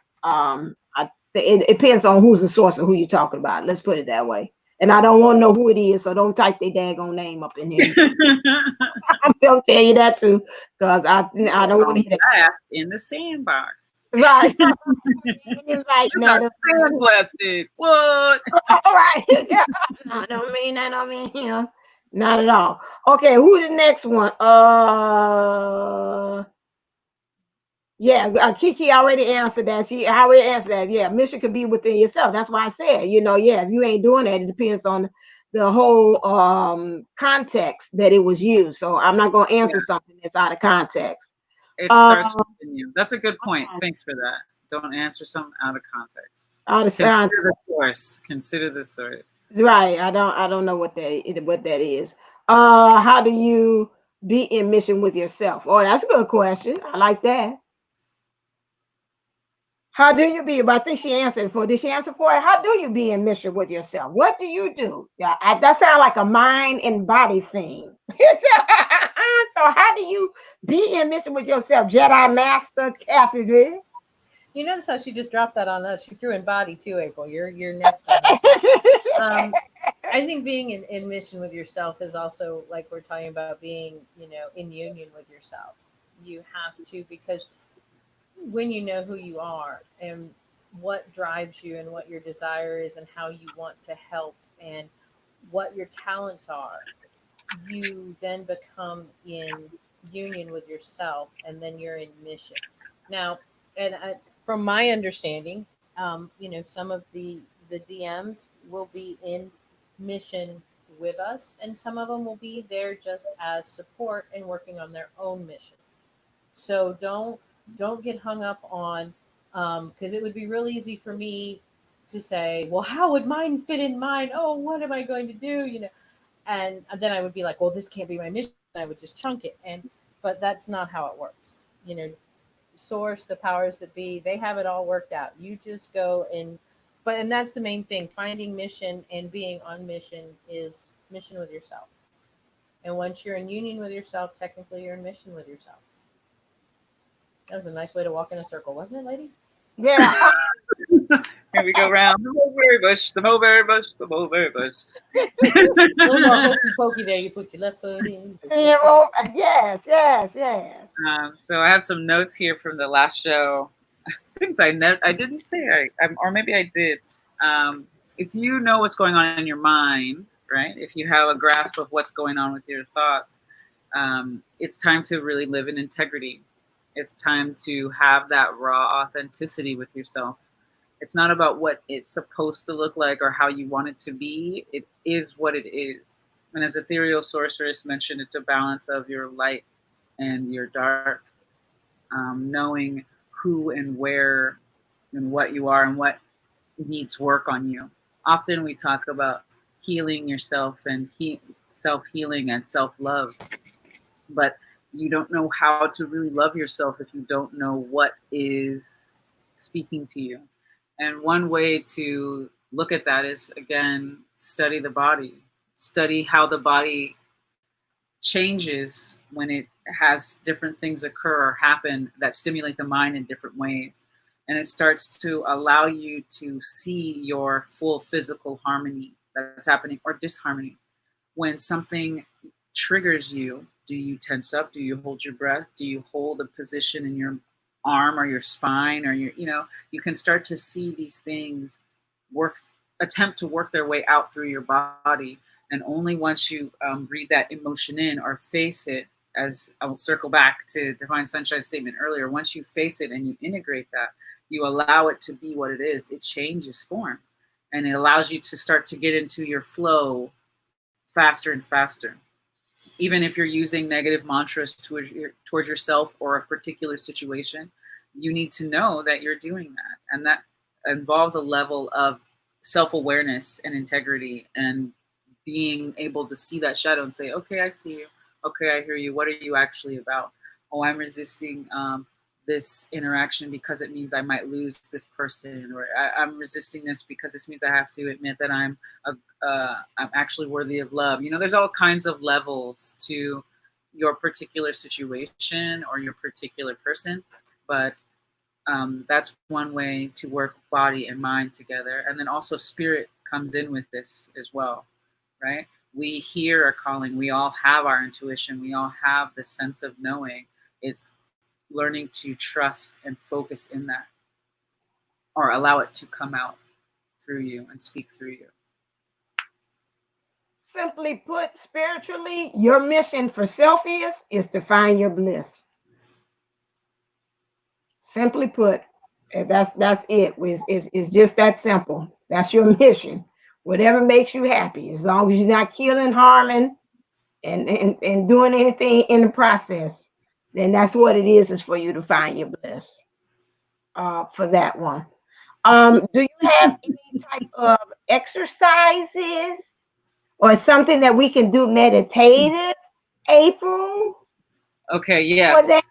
it depends on who's the source and who you're talking about. Let's put it that way. And I don't want to know who it is, so don't type their daggone name up in here. I'm gonna tell you that too, because I don't want to hear that. In the sandbox. Right. Right. Sandblasted. What? All right. No, I don't mean that. I mean him. Not at all. Okay, who the next one? Yeah, Kiki already answered that. She already answered that. Yeah, mission could be within yourself. That's why I said, yeah, if you ain't doing that, it depends on the whole context that it was used. So I'm not going to answer something that's out of context. It starts within you. That's a good point. Thanks for that. Don't answer something out of context. Out of Consider the source. Consider the source. Right. I don't know what that is. How do you be in mission with yourself? Oh, that's a good question. I like that. How do you be? But I think she answered for. Did she answer for it? How do you be in mission with yourself? What do you do? Yeah, that sounds like a mind and body thing. So how do you be in mission with yourself, Jedi Master Kathy? You notice how she just dropped that on us. She threw in body too, April. You're next on that. I think being in mission with yourself is also, like we're talking about, being, in union with yourself. You have to, because when you know who you are and what drives you and what your desire is and how you want to help and what your talents are, you then become in union with yourself, and then you're in mission. Now, from my understanding, some of the DMs will be in mission with us, and some of them will be there just as support and working on their own mission. So don't get hung up on, because it would be real easy for me to say, well, how would mine fit in mine? Oh, what am I going to do? And then I would be like, well, this can't be my mission. I would just chunk it. But that's not how it works. Source, the powers that be, they have it all worked out. You just go and that's the main thing. Finding mission and being on mission is mission with yourself. And once you're in union with yourself, technically you're in mission with yourself. That was a nice way to walk in a circle, wasn't it, ladies? Yeah. Here we go round the mulberry bush, the mulberry bush, the mulberry bush. A little more hokey pokey there. You put your left foot in. Yes, yes, yes. So I have some notes here from the last show. Things I didn't say, or maybe I did. If you know what's going on in your mind, right? If you have a grasp of what's going on with your thoughts, it's time to really live in integrity. It's time to have that raw authenticity with yourself. It's not about what it's supposed to look like or how you want it to be. It is what it is. And as Ethereal Sorceress mentioned, it's a balance of your light and your dark, knowing who and where and what you are and what needs work on you. Often we talk about healing yourself and self-healing and self-love, but you don't know how to really love yourself if you don't know what is speaking to you. And one way to look at that is, again, study the body. Study how the body changes when it has different things occur or happen that stimulate the mind in different ways. And it starts to allow you to see your full physical harmony that's happening or disharmony. When something triggers you, do you tense up? Do you hold your breath? Do you hold a position in your arm or your spine or you can start to see these things attempt to work their way out through your body. And only once you breathe that emotion in or face it, as I will circle back to Divine Sunshine's statement earlier, once you face it and you integrate that, you allow it to be what it is, it changes form. And it allows you to start to get into your flow faster and faster. Even if you're using negative mantras towards yourself or a particular situation, you need to know that you're doing that. And that involves a level of self-awareness and integrity and being able to see that shadow and say, okay, I see you. Okay, I hear you. What are you actually about? Oh, I'm resisting this interaction because it means I might lose this person, or I'm resisting this because this means I have to admit that I'm actually worthy of love. There's all kinds of levels to your particular situation or your particular person, but that's one way to work body and mind together. And then also spirit comes in with this as well, right? We hear our calling. We all have our intuition. We all have the sense of knowing. It's learning to trust and focus in that, or allow it to come out through you and speak through you. Simply put, spiritually, your mission for self is to find your bliss. Simply put, that's it. It's just that simple. That's your mission. Whatever makes you happy, as long as you're not killing, harming, and doing anything in the process, then that's what it is for you to find your bliss. For that one. Do you have any type of exercises or something that we can do meditative, April? Okay, yes.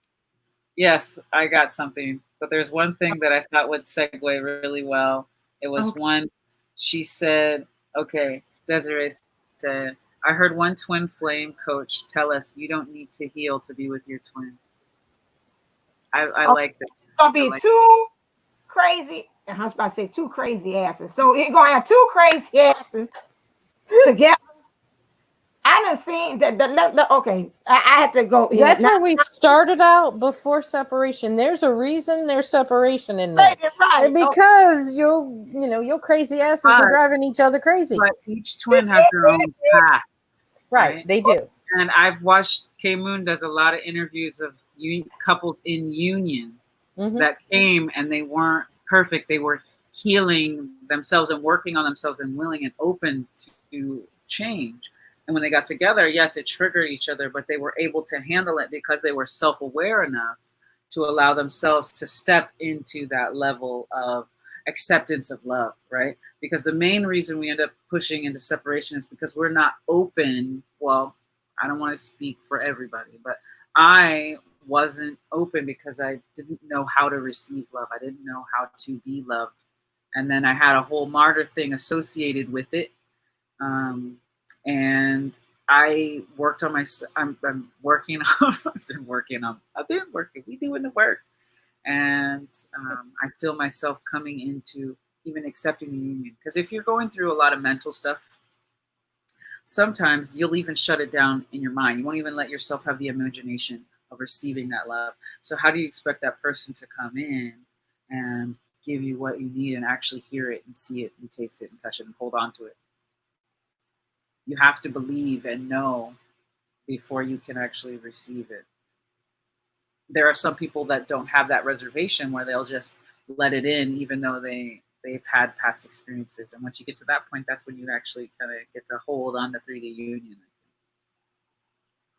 Yes, I got something. But there's one thing that I thought would segue really well. It was one, she said, okay, Desiree said, I heard one twin flame coach tell us you don't need to heal to be with your twin. I like that. It's going to be two crazy, I was about to say two crazy asses. So you're going to have two crazy asses together. I done seen that. Okay, I had to go. Yeah, That's now, where we started out before separation. There's a reason there's separation in there. right. Because your crazy asses were But, driving each other crazy. but each twin has their own path, Right, they do. And I've watched K Moon does a lot of interviews of couples in union that came and they weren't perfect. They were healing themselves and working on themselves and willing and open to change. And when they got together, yes, it triggered each other, but they were able to handle it because they were self-aware enough to allow themselves to step into that level of acceptance of love, right? Because the main reason we end up pushing into separation is because we're not open. Well, I don't want to speak for everybody, but I wasn't open because I didn't know how to receive love. I didn't know how to be loved. And then I had a whole martyr thing associated with it. And I worked on I'm working on, I've been working, we doing the work. And I feel myself coming into even accepting the union. Because if you're going through a lot of mental stuff, sometimes you'll even shut it down in your mind. You won't even let yourself have the imagination of receiving that love. So how do you expect that person to come in and give you what you need and actually hear it and see it and taste it and touch it and hold on to it? You have to believe and know before you can actually receive it. There are some people that don't have that reservation where they'll just let it in, even though they've had past experiences. And once you get to that point, that's when you actually kind of get to hold on to 3D union.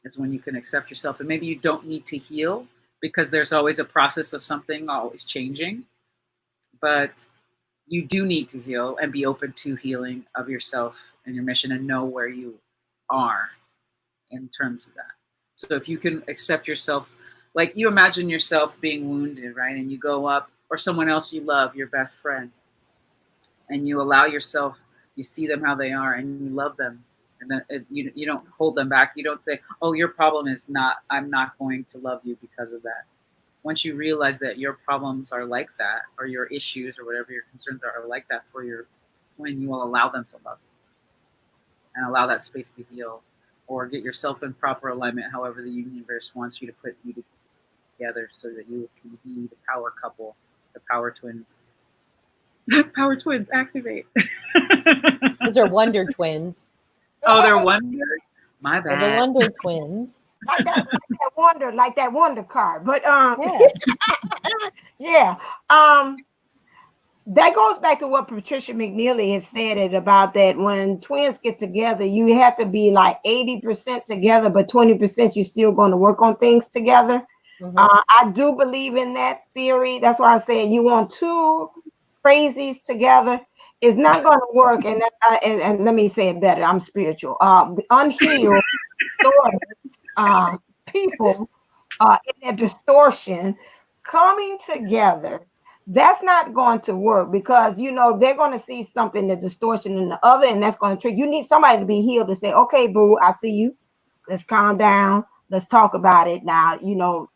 It's when you can accept yourself. And maybe you don't need to heal because there's always a process of something always changing. But you do need to heal and be open to healing of yourself and your mission and know where you are in terms of that. So if you can accept yourself, like you imagine yourself being wounded, right? And you go up, or someone else you love, your best friend, and you allow yourself, you see them how they are and you love them. And then you don't hold them back. You don't say, oh, your problem is not, I'm not going to love you because of that. Once you realize that your problems are like that, or your issues or whatever your concerns are like that for your twin, you will allow them to love you and allow that space to heal, or get yourself in proper alignment, however the universe wants you to put you together so that you can be the power couple, the power twins. Power twins, activate. Those are Wonder Twins. Oh, they're Wonder? My bad. They're the Wonder Twins. Like that Wonder card. But yeah. That goes back to what Patricia McNealy has said about that when twins get together, you have to be like 80% together, but 20% you're still going to work on things together. I do believe in that theory. That's why I'm saying you want two crazies together. It's not going to work. And let me say it better. I'm spiritual. The unhealed people in their distortion coming together, that's not going to work because they're going to see something, the distortion in the other, and that's going to trick. You need somebody to be healed to say, okay, boo, I see you. Let's calm down. Let's talk about it. Now,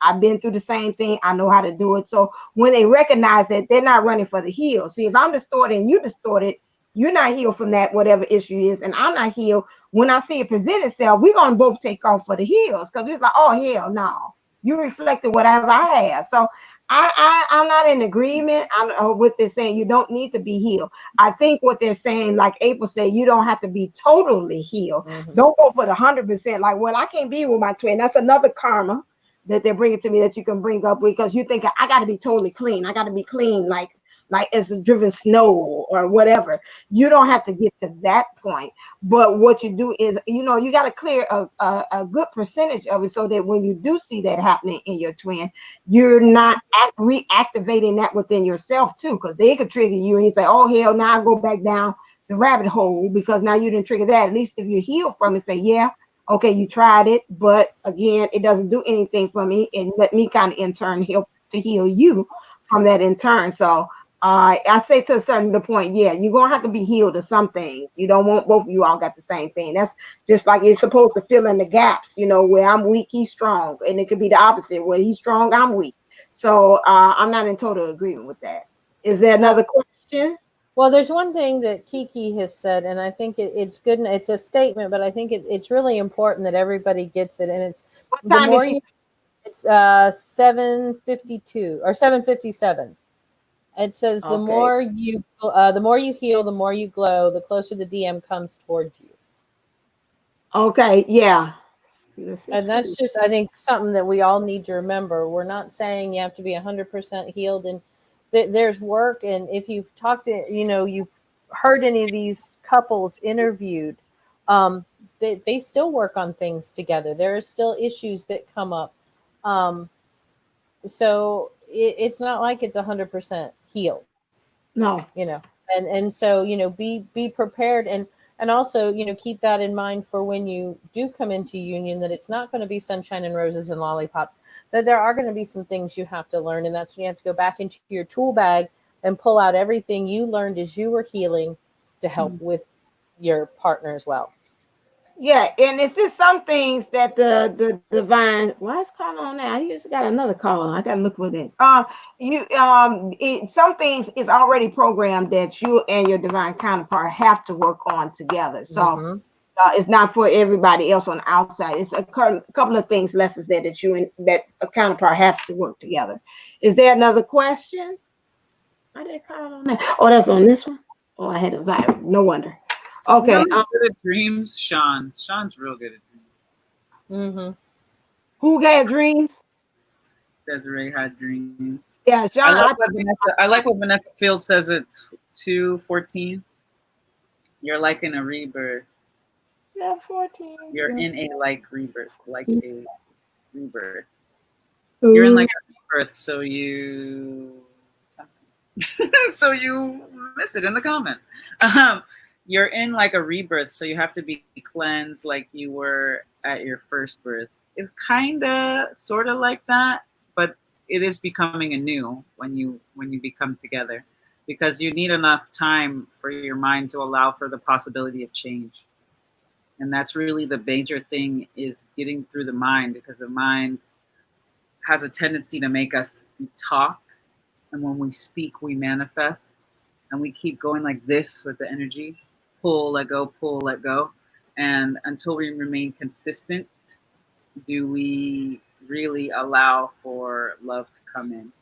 I've been through the same thing. I know how to do it. So when they recognize that, they're not running for the heal. See, if I'm distorted and you distorted, you're not healed from that, whatever issue is, and I'm not healed. When I see it present itself, we're going to both take off for the heals because it's like, oh, hell no. You reflected whatever I have. So I'm not in agreement with this saying you don't need to be healed. I think what they're saying, like April said, you don't have to be totally healed. Don't go for the 100%. Like, well, I can't be with my twin. That's another karma that they're bringing to me that you can bring up because you think I got to be totally clean. I got to be clean like it's driven snow or whatever. You don't have to get to that point. But what you do is, you got to clear a good percentage of it so that when you do see that happening in your twin, you're not reactivating that within yourself too, because they could trigger you and you say, oh, hell, now I go back down the rabbit hole because now you didn't trigger that. At least if you heal from it, say, yeah, okay, you tried it, but again, it doesn't do anything for me. And let me kind of in turn help to heal you from that in turn. So I say to a certain point, yeah, you're going to have to be healed of some things. You don't want both of you all got the same thing. That's just like you're supposed to fill in the gaps, where I'm weak, he's strong. And it could be the opposite. Where he's strong, I'm weak. So I'm not in total agreement with that. Is there another question? Well, there's one thing that Kiki has said, and I think it's good. It's a statement, but I think it's really important that everybody gets it. And it's What the time is more she? you, it's 7:52 or 7:57. It says Okay. the more you heal, the more you glow, the closer the DM comes towards you. Okay. Yeah. This is And free. that's just, I think, something that we all need to remember. We're not saying you have to be 100% healed, and there's work. And if you've talked to, you've heard any of these couples interviewed, they still work on things together. There are still issues that come up. Um, so it's not like it's 100% healed. No. you know and so be prepared, and also keep that in mind for when you do come into union, that it's not going to be sunshine and roses and lollipops, that there are going to be some things you have to learn, and that's when you have to go back into your tool bag and pull out everything you learned as you were healing to help with your partner as well. Yeah, and it's just some things that the divine. Why is calling on that? I usually got another call. I gotta look for this. Some things is already programmed that you and your divine counterpart have to work on together. So Mm-hmm. it's not for everybody else on the outside. It's a couple of things, lessons there that you and that a counterpart have to work together. Is there another question? I didn't call on that. Oh, that's on this one. Oh, I had a vibe. No wonder. You know Okay. who's good at dreams? Sean. Sean's real good at dreams. Mm-hmm. Who had dreams? Desiree had dreams. Yeah, I John. like what Vanessa. I like what Vanessa Field says at 2:14. You're like in a rebirth. 14. You're in a like rebirth, like a rebirth. You're in Ooh, like a rebirth, so you something. So you miss it in the comments. You're in like a rebirth, so you have to be cleansed like you were at your first birth. It's kind of, sort of like that, but it is becoming anew when you become together, because you need enough time for your mind to allow for the possibility of change, and that's really the major thing, is getting through the mind, because the mind has a tendency to make us talk, and when we speak we manifest, and we keep going like this with the energy, pull, let go, and until we remain consistent, do we really allow for love to come in,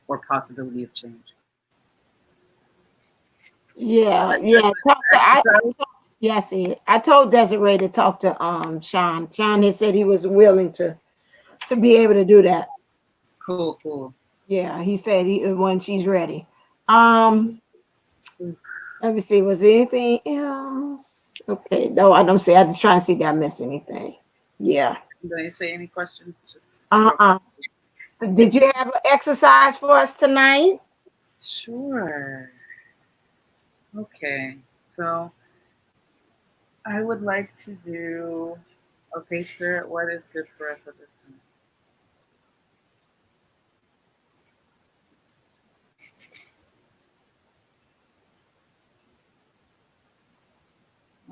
or possibility of change. yeah, That's yeah. exercise. Yeah, I see it. I told Desiree to talk to Sean. Sean had said he was willing to be able to do that. Cool, cool. Yeah, he said he when she's ready. Um, Let me see. Was there anything else? Okay, no, I don't see. I just trying to see if I missed anything. Yeah. Did I say any questions? Just real quick. Uh-uh. Did you have an exercise for us tonight? Sure. Okay. So I would like to do. Okay, Spirit, what is good for us at this time?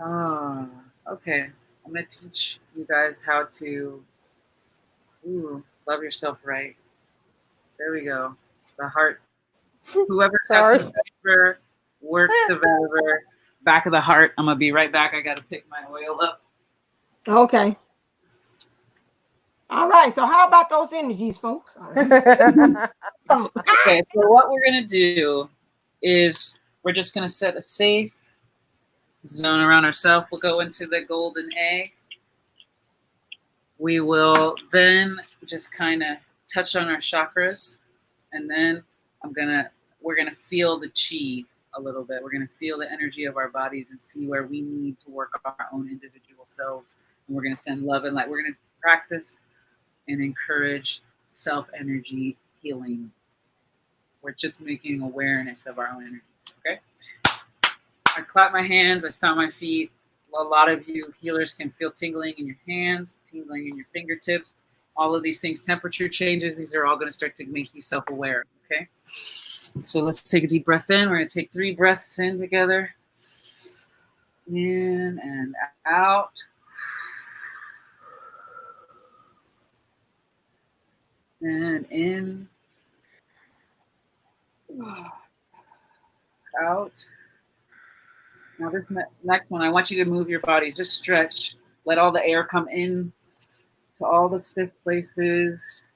Ah, okay. I'm gonna teach you guys how to love yourself right. There we go. The heart. Whoever got Sorry. some vetiver, work the vetiver. Back of the heart. I'm gonna be right back. I gotta pick my oil up. Okay. All right. So how about those energies, folks? All right. Okay, so what we're gonna do is we're just gonna set a safe zone around ourselves. We'll go into the golden egg. We will then just kind of touch on our chakras, and then we're gonna feel the chi a little bit. We're gonna feel the energy of our bodies and see where we need to work on our own individual selves. And we're gonna send love and light. We're gonna practice and encourage self energy healing. We're just making awareness of our own energies. Okay. I clap my hands. I stomp my feet. A lot of you healers can feel tingling in your hands, tingling in your fingertips. All of these things, temperature changes, these are all going to start to make you self-aware. Okay. So let's take a deep breath in. We're going to take 3 breaths in together. In and out. And in. out. Now this next one, I want you to move your body. Just stretch. Let all the air come in to all the stiff places.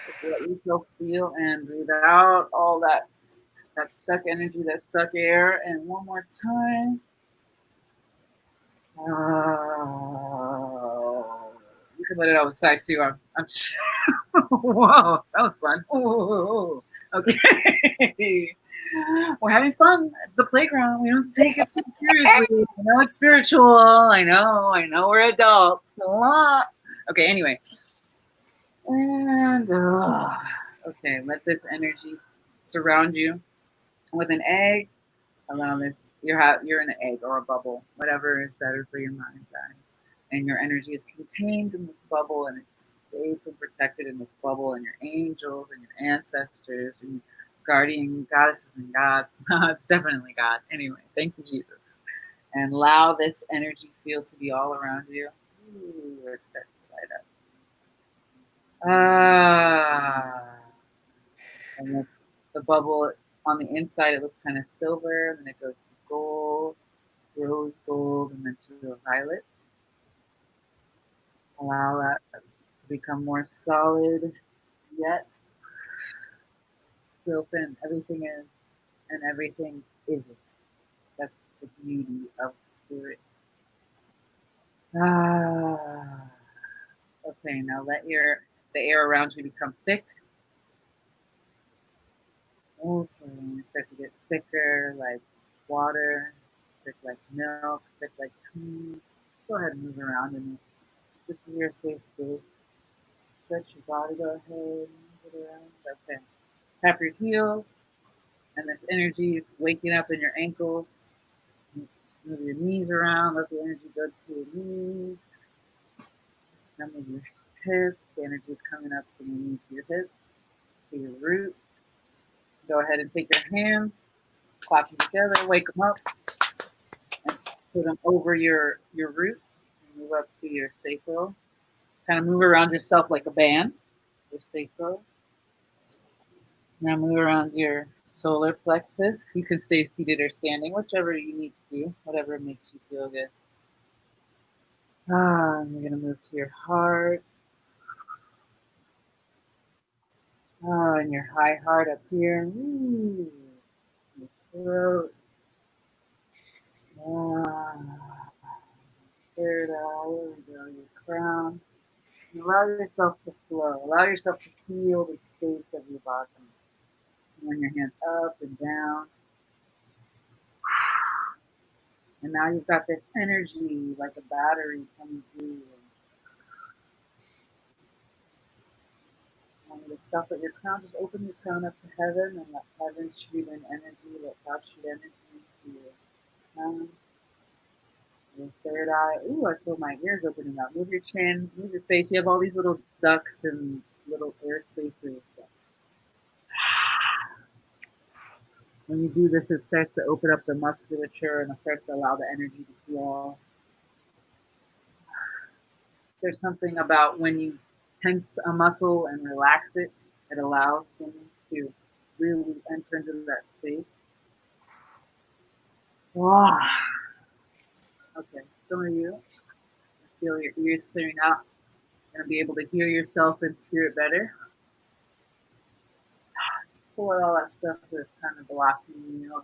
Just let yourself feel and breathe out all that stuck energy, that stuck air. And one more time. You can let it outside too. I'm just, whoa, that was fun. Whoa. Okay. We're having fun. It's the playground. We don't take it so seriously. I know it's spiritual. I know we're adults. A lot. Okay, anyway. And okay, let this energy surround you with an egg. Allow this. You're in an egg or a bubble, whatever is better for your mind's eye. And your energy is contained in this bubble, and it's safe and protected in this bubble, and your angels and your ancestors and guardian goddesses and gods. It's definitely God. Anyway, thank you, Jesus. And allow this energy field to be all around you. Ooh, it starts to light up. And the bubble on the inside, it looks kind of silver, and then it goes to gold, rose gold, and then to a violet. Allow that to become more solid, yet still thin. Everything is, and everything isn't. That's the beauty of spirit. Okay, now let the air around you become thick. Okay, and it starts to get thicker, like water, thick like milk, thick like tea. Go ahead and move around in it. This is your safe space. Stretch your body. Go ahead and move it around. Okay. Tap your heels, and this energy is waking up in your ankles. Move your knees around. Let the energy go to your knees. Now move your hips. The energy is coming up from your knees to your hips, to your roots. Go ahead and take your hands, clap them together, wake them up, and put them over your root. And move up to your sacral. Kind of move around yourself like a band. Your sacral. Now move around your solar plexus. You can stay seated or standing, whichever you need to do, whatever makes you feel good. And you're going to move to your heart. And your high heart up here. Ooh, your throat. Third eye. There we go. Your crown. And allow yourself to flow. Allow yourself to feel the space of your body. Run your hands up and down. And now you've got this energy like a battery coming through. And to stop at your crown, just open your crown up to heaven and let heaven shoot in energy, let God shoot energy into your crown. Your third eye. Ooh, I feel my ears opening up. Move your chin, move your face. You have all these little ducts and little air spaces. When you do this, it starts to open up the musculature and it starts to allow the energy to flow. There's something about when you tense a muscle and relax it, it allows things to really enter into that space. Wow. Okay, some of you feel your ears clearing out. You're going to be able to hear yourself in spirit better. Pull out all that stuff that's kind of blocking you.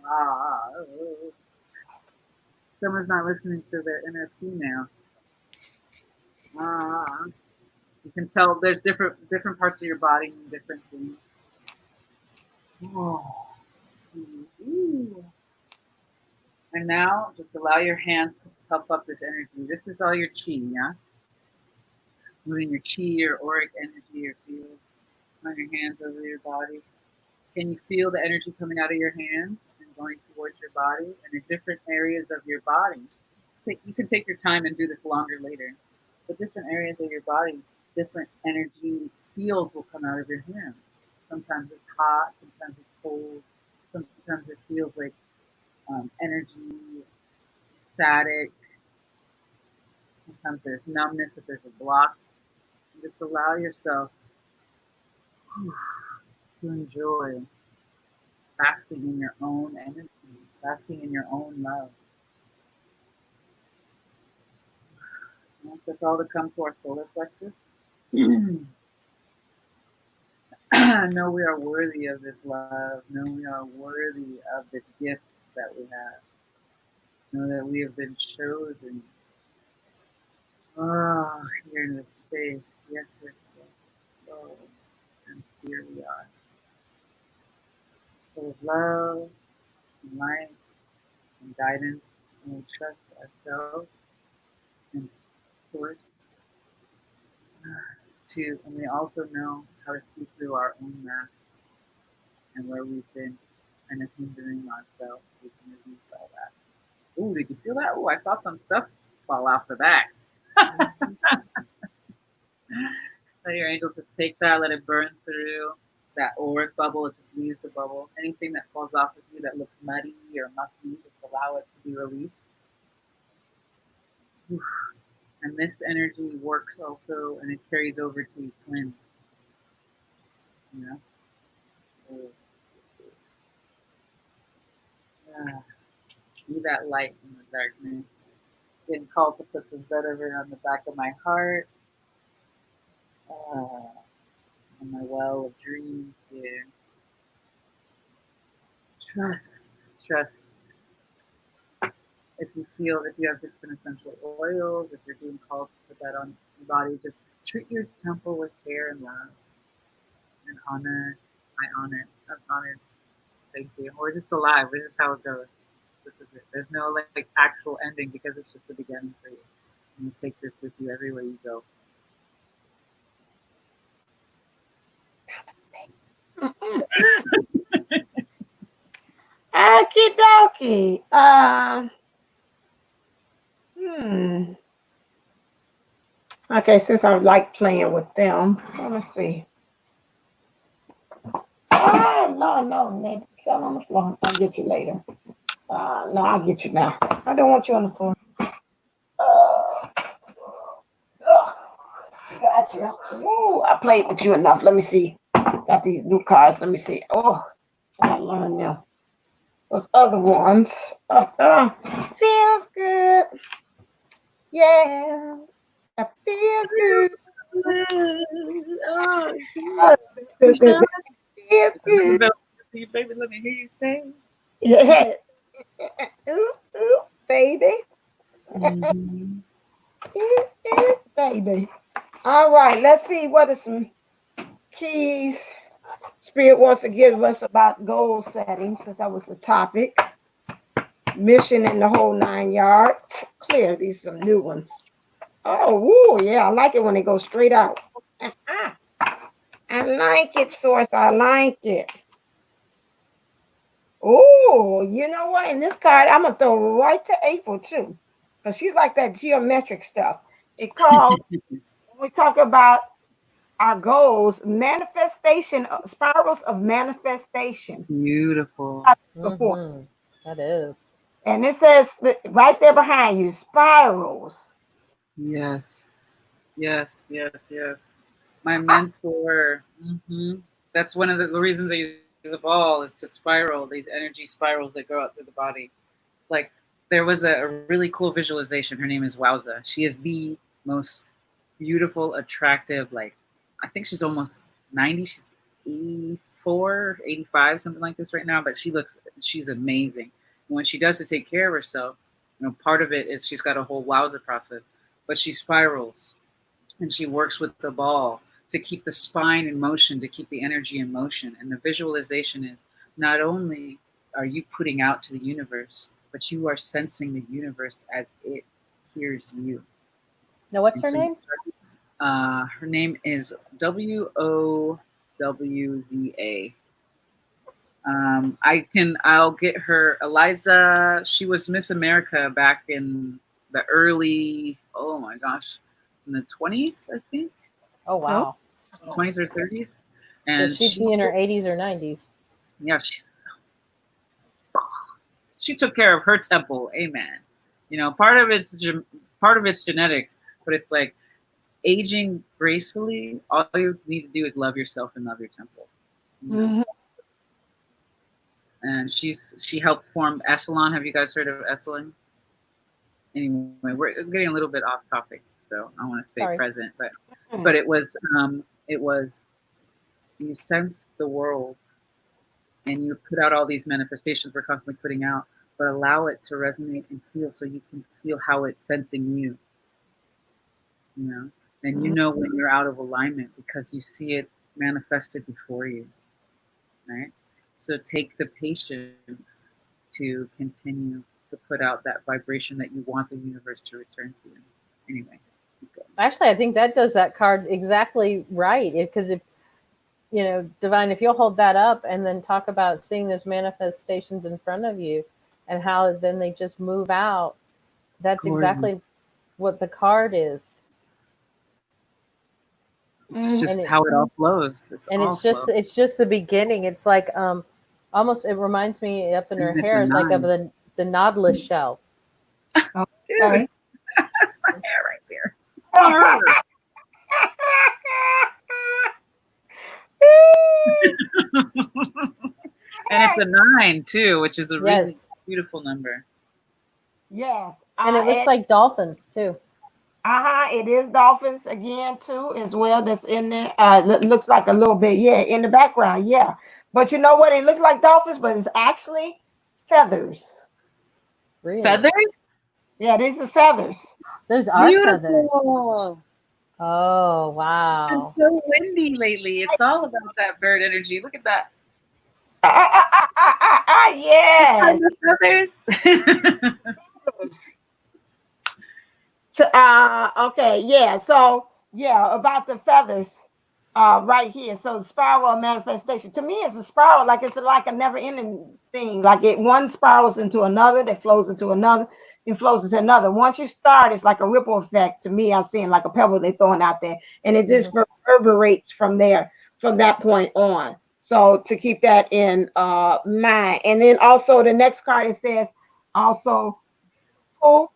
Someone's not listening to their inner female. You can tell there's different parts of your body and different things. And now just allow your hands to puff up this energy. This is all your chi, yeah? Moving your chi, your auric energy, your field. Run your hands over your body. Can you feel the energy coming out of your hands and going towards your body and the different areas of your body? You can take your time and do this longer later. But different areas of your body, different energy fields will come out of your hands. Sometimes it's hot, sometimes it's cold, sometimes it feels like energy, static. Sometimes there's numbness if there's a block. Just allow yourself to enjoy basking in your own energy, basking in your own love. Want us all to come to our solar plexus. Know we are worthy of this love. Know we are worthy of this gift that we have. Know that we have been chosen. Ah, here in this space. Yes, yes, yes. So, and here we are. Full of love, and light, and guidance, and we trust ourselves and source to, and we also know how to see through our own mask and where we've been kind of hindering ourselves. We can release all that. Ooh, did you feel that? Ooh, I saw some stuff fall off the back. Let your angels just take that, let it burn through that auric bubble. It just leaves the bubble. Anything that falls off of you that looks muddy or mucky, just allow it to be released. And this energy works also, and it carries over to your twin. You know, so, yeah, be that light in the darkness. Getting called to put some vetiver on the back of my heart, on my well of dreams here. Trust, trust. If you feel, if you have different essential oils, if you're being called to put that on your body, just treat your temple with care and love and honor. I honor. I'm honored. Thank you. We're just alive. This is how it goes. This is it. There's no like actual ending because it's just the beginning for you. And you take this with you everywhere you go. Okie dokie. Hmm. Okay, since I like playing with them, let me see. Oh, no, Ned. Fell on the floor. I'll get you later. No, I'll get you now. I don't want you on the floor. Uh, gotcha. Ooh, I played with you enough. Let me see. Got these new cards. Let me see. Oh, I learned them. Those other ones. Feels good. Yeah. I feel good. Oh, Uh, you sound Feel good. baby. Let me hear you say. Yeah. Ooh, ooh, baby. Mm-hmm. Ooh, ooh, baby. All right, let's see what are some keys Spirit wants to give us about goal setting, since that was the topic. Mission in the whole 9 yards. Clear, these are some new ones. Oh, woo, yeah, I like it when they go straight out. I like it, Source. I like it. Oh, you know what? In this card, I'm going to throw right to April, too, because she's like that geometric stuff. It called, when we talk about our goals, manifestation, spirals of manifestation. Beautiful. Before. Mm-hmm. That is. And it says right there behind you, spirals. Yes. Yes. Yes. Yes. My mentor. That's one of the reasons I use the ball is to spiral these energy spirals that go out through the body. Like there was a really cool visualization. Her name is Wowza. She is the most beautiful, attractive. Like I think she's almost 90. She's 84, 85, something like this right now. But she's amazing. And when she does to take care of herself, part of it is she's got a whole Wowza process. But she spirals and she works with the ball to keep the spine in motion, to keep the energy in motion. And the visualization is not only are you putting out to the universe, but you are sensing the universe as it hears you. Now, what's And her so name? her name is WOWZA. I'll get her. Eliza, she was Miss America back in the early, oh my gosh, in the 20s, I think. Oh, wow. 20s or 30s. So And she'd be in her 80s or 90s. yeah, she took care of her temple. Amen. Part of it's genetics, but it's like aging gracefully. All you need to do is love yourself and love your temple. Mm-hmm. and she helped form Essalon. Have you guys heard of Essalon? Anyway, we're getting a little bit off topic, so I want to stay Sorry. present. But it was you sense the world, and you put out all these manifestations we're constantly putting out, but allow it to resonate and feel, so you can feel how it's sensing you. You know, and you know when you're out of alignment because you see it manifested before you, right? So take the patience to continue to put out that vibration that you want the universe to return to you. Anyway, keep going. Actually, I think that does that card exactly right. Because if you know, Divine, if you'll hold that up and then talk about seeing those manifestations in front of you and how then they just move out, that's exactly what the card is. It's just how it all flows. It's just the beginning. It's like almost, it reminds me up in her hair, it's like of the Nautilus shell. Okay. That's my hair right there. And it's a 9 too, which is a really beautiful number. Yes. And it looks like dolphins too. It is dolphins again too, as well. That's in there. Looks like a little bit, in the background, But you know what? It looks like dolphins, but it's actually feathers. Really? Feathers? Yeah, these are feathers. Those are feathers. Beautiful. Oh, wow. It's so windy lately. It's all about that bird energy. Look at that. Yes. Feathers. So, okay, so about the feathers, right here. So the spiral manifestation to me is a spiral, like it's like a never-ending thing. Like one spirals into another, that flows into another, and flows into another. Once you start, it's like a ripple effect. To me, I'm seeing like a pebble they're throwing out there, and it just reverberates from there, from that point on. So to keep that in mind, and then also the next card, it says also full.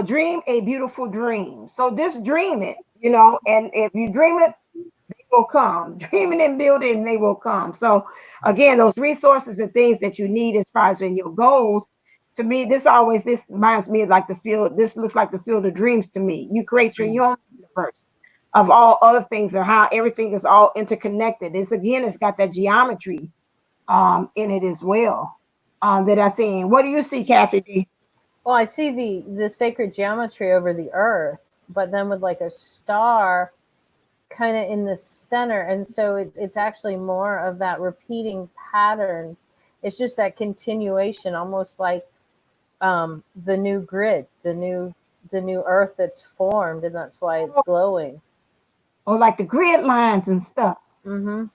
Dream a beautiful dream. So just dream it, and if you dream it, they will come. Dreaming and building, they will come. So again, those resources and things that you need as far as in your goals, to me, this reminds me of like the field. This looks like the field of dreams to me. You create your own universe of all other things and how everything is all interconnected. It's got that geometry in it as well that I see. What do you see, Kathy D? Well, I see the sacred geometry over the earth, but then with like a star kind of in the center. And so it's actually more of that repeating patterns. It's just that continuation, almost like the new grid, the new earth that's formed, and that's why it's glowing. Or like the grid lines and stuff. Mm-hmm.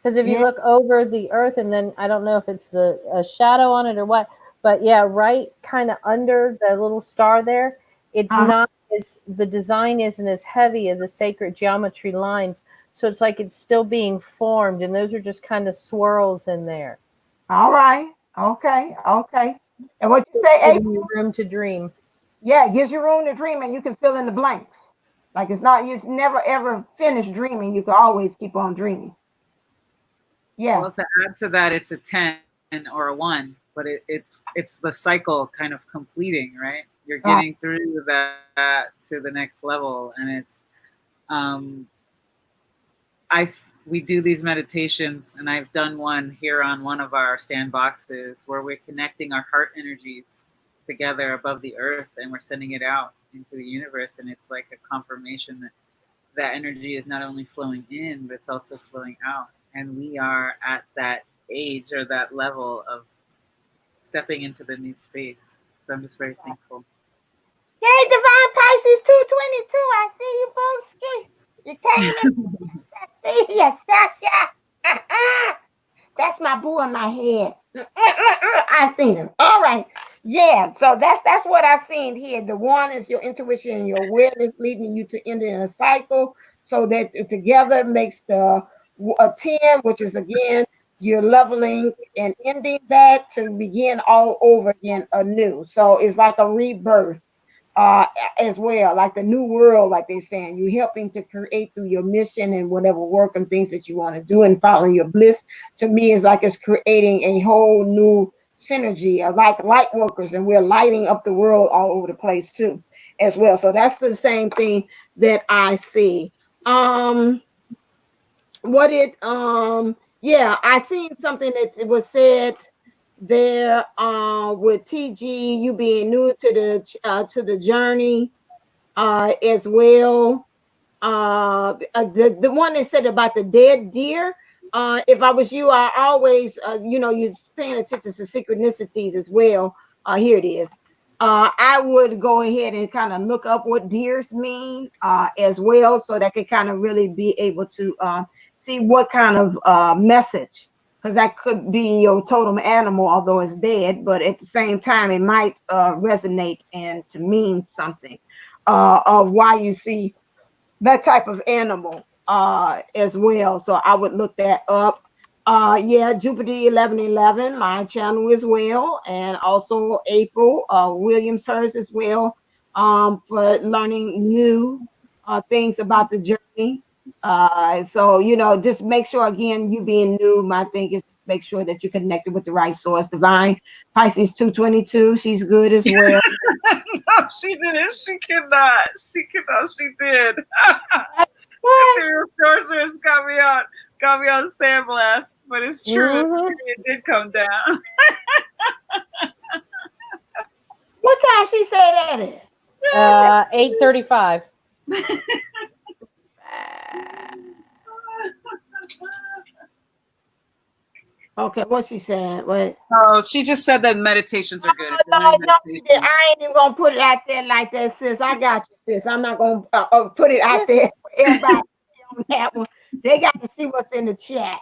Because if you look over the earth, and then I don't know if it's a shadow on it or what, but right kind of under the little star there, it's not as, the design isn't as heavy as the sacred geometry lines. So it's like it's still being formed, and those are just kind of swirls in there. All right. Okay. And what you say, Giving you room to dream. Yeah, it gives you room to dream, and you can fill in the blanks. Like you never ever finish dreaming. You can always keep on dreaming. Yeah. Well, to add to that, it's a 10 or a 1. But it's the cycle kind of completing, right? You're getting through that to the next level, and it's we do these meditations, and I've done one here on one of our sandboxes where we're connecting our heart energies together above the earth, and we're sending it out into the universe, and it's like a confirmation that energy is not only flowing in, but it's also flowing out, and we are at that age or that level of stepping into the new space. So I'm just very thankful. Yay, Divine Pisces 222. I see you, Booski. You came in. I see you, Sasha. That's my boo in my head. I seen him. All right. Yeah, so that's what I seen here. The 1 is your intuition and your awareness leading you to end in a cycle, so that together makes a 10, which is again you're leveling and ending that to begin all over again anew. So it's like a rebirth as well, like the new world, like they're saying. You're helping to create through your mission and whatever work and things that you want to do and following your bliss. To me, is like it's creating a whole new synergy of like light workers, and we're lighting up the world all over the place too, as well. So that's the same thing that I see. What it Yeah, I seen something that it was said there with TG, you being new to the journey as well. The one that said about the dead deer. If I was you, I always you're paying attention to synchronicities as well. Here it is. I would go ahead and kind of look up what deers mean as well, so that could kind of really be able to see what kind of message, because that could be your totem animal, although it's dead, but at the same time, it might resonate and to mean something of why you see that type of animal as well. So I would look that up. Yeah, Jupiter 1111, my channel as well, and also April Williams, hers as well, for learning new things about the journey. So just make sure, again, you being new, my thing is just make sure that you're connected with the right source. Divine Pisces 222, she's good as well. No, she didn't. She cannot. She cannot. She did. What? The sorceress got me on sandblast, but it's true. Mhm. It did come down. What time she said that is? 8:35. Okay, what she said? What? Oh, she just said that meditations are good. No, she did. I ain't even gonna put it out there like that, sis. I got you, sis. I'm not gonna put it out there for everybody on that one. They got to see what's in the chat.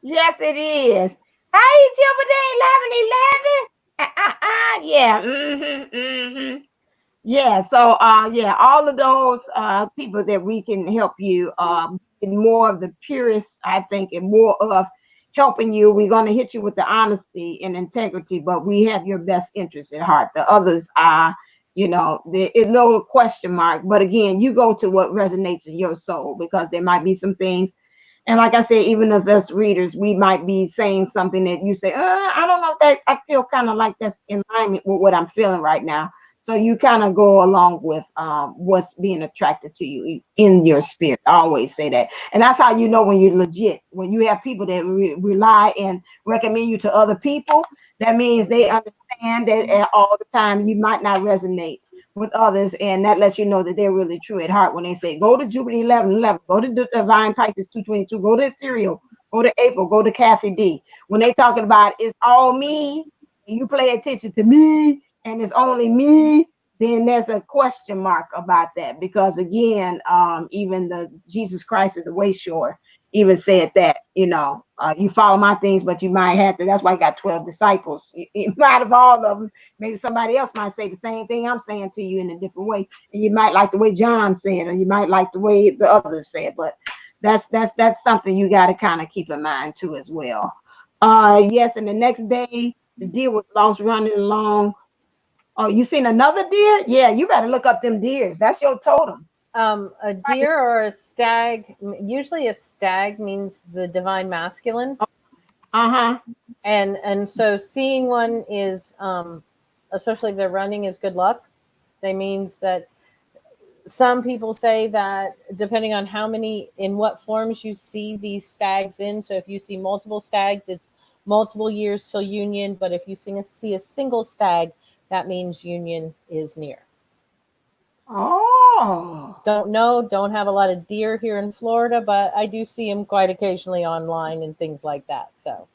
Yes, it is. Hey, Jupiter 1111. Yeah. Yeah. So yeah, all of those people that we can help you in more of the purest, I think, and more of helping you. We're going to hit you with the honesty and integrity, but we have your best interest at heart. The others are, the little question mark. But again, you go to what resonates in your soul, because there might be some things. And like I said, even if us readers, we might be saying something that you say, I don't know, that I feel kind of like that's in alignment with what I'm feeling right now. So you kind of go along with what's being attracted to you in your spirit. I always say that. And that's how you know when you're legit. When you have people that rely and recommend you to other people, that means they understand that all the time you might not resonate with others. And that lets you know that they're really true at heart when they say, go to Jupiter 1111, go to Divine Pisces 222, go to Ethereal, go to April, go to Kathy D. When they talking about it's all me, you pay attention to me, and it's only me, then there's a question mark about that. Because again, even the Jesus Christ at the way shore even said that, you follow my things, but you might have to. That's why I got 12 disciples. Out of all of them, maybe somebody else might say the same thing I'm saying to you in a different way. And you might like the way John said, or you might like the way the others said. But that's something you got to kind of keep in mind too as well. Yes, and the next day the deer was lost running along. Oh, you seen another deer? Yeah, you better look up them deers. That's your totem. A deer or a stag. Usually, a stag means the divine masculine. Uh-huh. And so seeing one is, especially if they're running, is good luck. That means that some people say that depending on in what forms you see these stags in. So if you see multiple stags, it's multiple years till union. But if you see a single stag, that means union is near. Oh. Don't have a lot of deer here in Florida, but I do see them quite occasionally online and things like that. So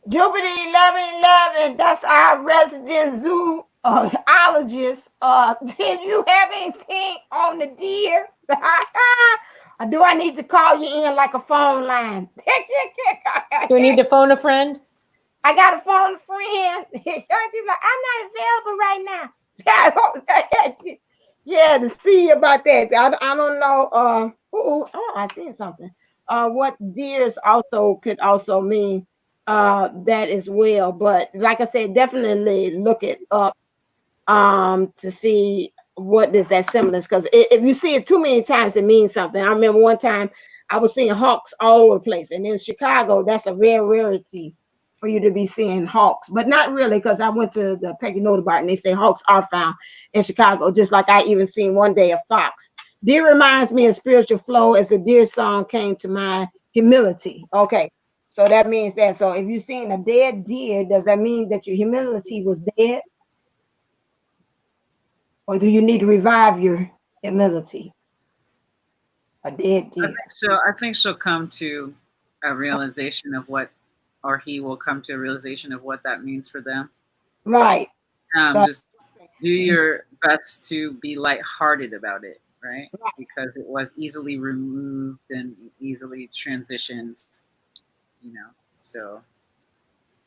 Jupiter 1111, that's our resident zoologist. Did you have anything on the deer? Or do I need to call you in like a phone line? do we need to phone a friend? I got a phone friend. I'm not available right now. Yeah, to see about that. I don't know. I seen something. What deers also could also mean that as well. But like I said, definitely look it up to see what is that semblance. Because if you see it too many times, it means something. I remember one time I was seeing hawks all over the place, and in Chicago, that's a rare rarity for you to be seeing hawks, but not really, because I went to the Peggy Noda Bar and they say hawks are found in Chicago, just like I even seen one day a fox. Deer reminds me of spiritual flow as the deer song came to mind, humility. Okay, so that means that. So if you're seeing a dead deer, does that mean that your humility was dead? Or do you need to revive your humility? A dead I deer. think so. I think she'll come to a realization of what, or he will come to a realization of what that means for them. Right. So Just do your best to be lighthearted about it, right? Because it was easily removed and easily transitioned, you know. So,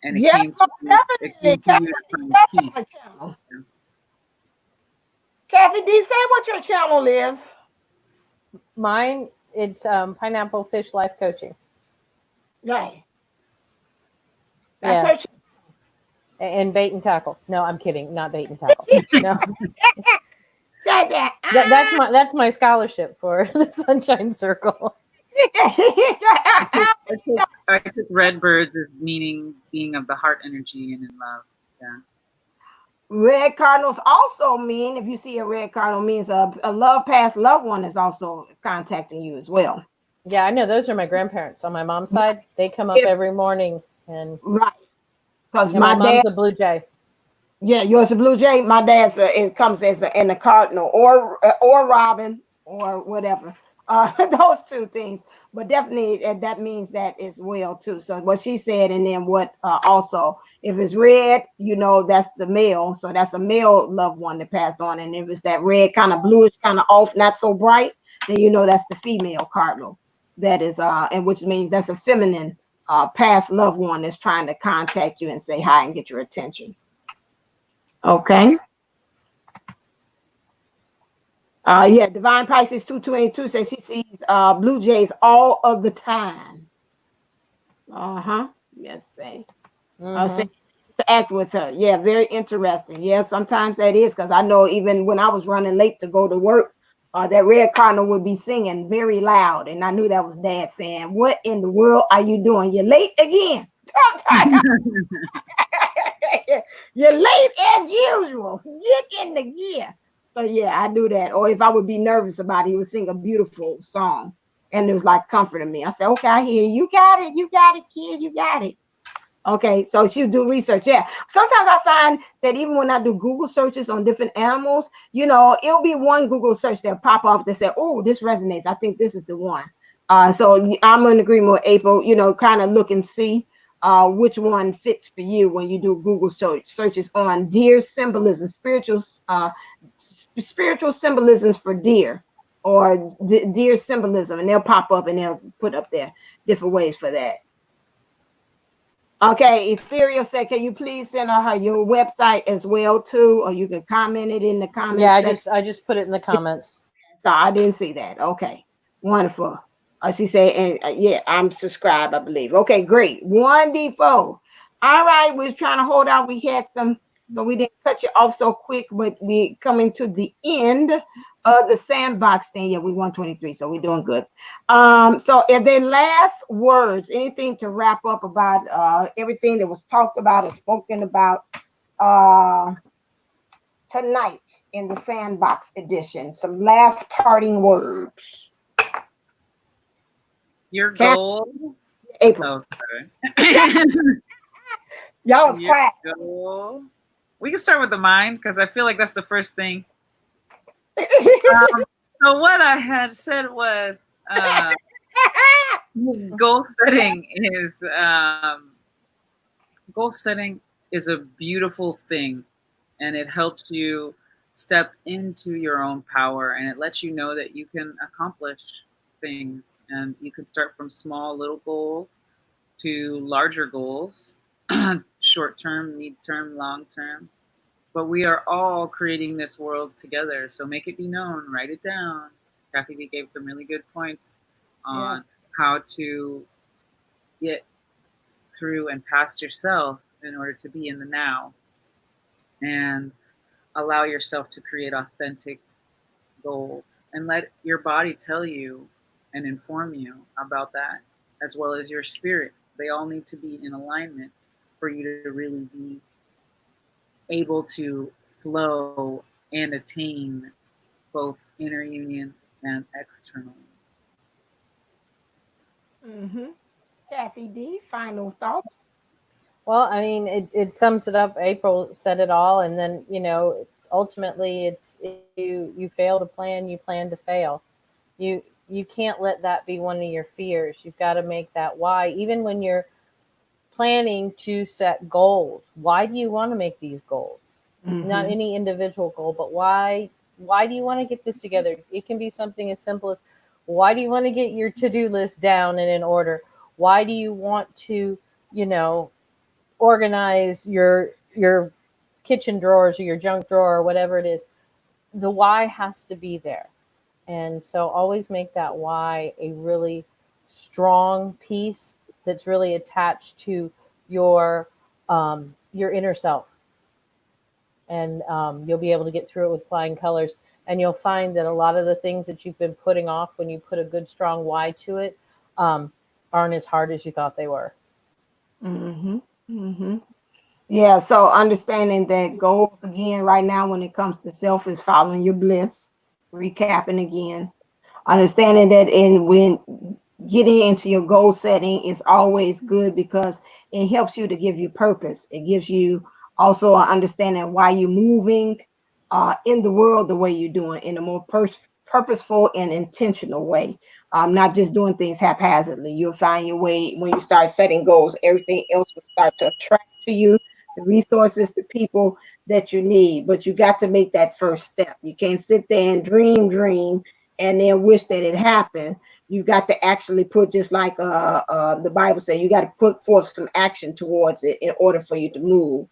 and yeah, it definitely. came to you to find peace. Channel. Kathy D, say what your channel is. Mine, it's Pineapple Fish Life Coaching. Right. That's Yeah. her channel. And bait and tackle. No, I'm kidding. Not bait and tackle. No. Say that. That's my scholarship for the Sunshine Circle. I took red birds as meaning being of the heart energy and in love. Yeah. Red cardinals also mean, if you see a red cardinal, means a love past loved one is also contacting you as well. Yeah, I know those are my grandparents on my mom's side. They come up every morning, and right, because my my dad, mom's a blue jay. yeah, yours a blue jay. My dad's it comes as in a cardinal or robin or whatever. Those two things, but definitely that means that as well too. So what she said, and then what also, if it's red, you know that's the male, so that's a male loved one that passed on, and if it's that red kind of bluish, kind of off, not so bright, then you know that's the female cardinal. That is and which means that's a feminine past loved one that's trying to contact you and say hi and get your attention. Okay. Yeah, Divine Pisces 222 says she sees blue jays all of the time. Uh-huh. Yes, say. Say to act with her. Yeah, very interesting. Yeah, sometimes that is, because I know even when I was running late to go to work, that red cardinal would be singing very loud, and I knew that was Dad saying, "What in the world are you doing? You're late again." You're late as usual. Get in the gear. So yeah, I do that. Or if I would be nervous about it, he would sing a beautiful song, and it was like comforting me. I said, "Okay, I hear you. You got it. You got it, kid. You got it." Okay, so she'll do research. Yeah, sometimes I find that even when I do Google searches on different animals, you know, it'll be one Google search that pop off that say, "Oh, this resonates. I think this is the one." So I'm in agreement with April. You know, kind of look and see which one fits for you when you do Google searches on deer symbolism, spiritual symbolisms for deer, or deer symbolism, and they'll pop up and they'll put up there different ways for that. Okay, Ethereal said, can you please send her your website as well too, or you can comment it in the comments. Yeah, I just put it in the comments. So I didn't see that. Okay, wonderful. She said, and yeah, I'm subscribed, I believe. Okay, great. 1D4. All right, we're trying to hold out. We had some, so we didn't cut you off so quick, but we coming to the end of the sandbox thing. Yeah, we 123, so we're doing good. So and then last words, anything to wrap up about everything that was talked about or spoken about tonight in the sandbox edition. Some last parting words. Your goal. April. Oh, Y'all was quiet. Goal. We can start with the mind because I feel like that's the first thing. So what I had said was goal setting is a beautiful thing, and it helps you step into your own power, and it lets you know that you can accomplish things, and you can start from small little goals to larger goals, short term, mid term, long term. But we are all creating this world together. So make it be known, write it down. Kathy gave some really good points on how to get through and past yourself in order to be in the now. And allow yourself to create authentic goals and let your body tell you and inform you about that, as well as your spirit. They all need to be in alignment for you to really be able to flow and attain both inner union and external. Mm-hmm. Kathy D, final thoughts. Well, I mean, it sums it up. April said it all, and then ultimately, it's if you fail to plan, you plan to fail. You you can't let that be one of your fears. You've got to make that why. Even when you're planning to set goals, why do you want to make these goals? Not Mm-hmm. any individual goal, but why? Why do you want to get this together? It can be something as simple as, why do you want to get your to-do list down and in order? Why do you want to, you know, organize your kitchen drawers or your junk drawer or whatever it is? The why has to be there. And so always make that why a really strong piece that's really attached to your inner self. And you'll be able to get through it with flying colors. And you'll find that a lot of the things that you've been putting off, when you put a good strong why to it, aren't as hard as you thought they were. Mm-hmm. Mm-hmm. Yeah, so understanding that goals again right now when it comes to self is following your bliss. Recapping again. Understanding that in when getting into your goal setting is always good because it helps you to give you purpose. It gives you also an understanding why you're moving in the world the way you're doing in a more purposeful and intentional way. Not just doing things haphazardly. You'll find your way when you start setting goals. Everything else will start to attract to you the resources, the people that you need. But you got to make that first step. You can't sit there and dream and then wish that it happened. You've got to actually put, just like the Bible says, you got to put forth some action towards it in order for you to move.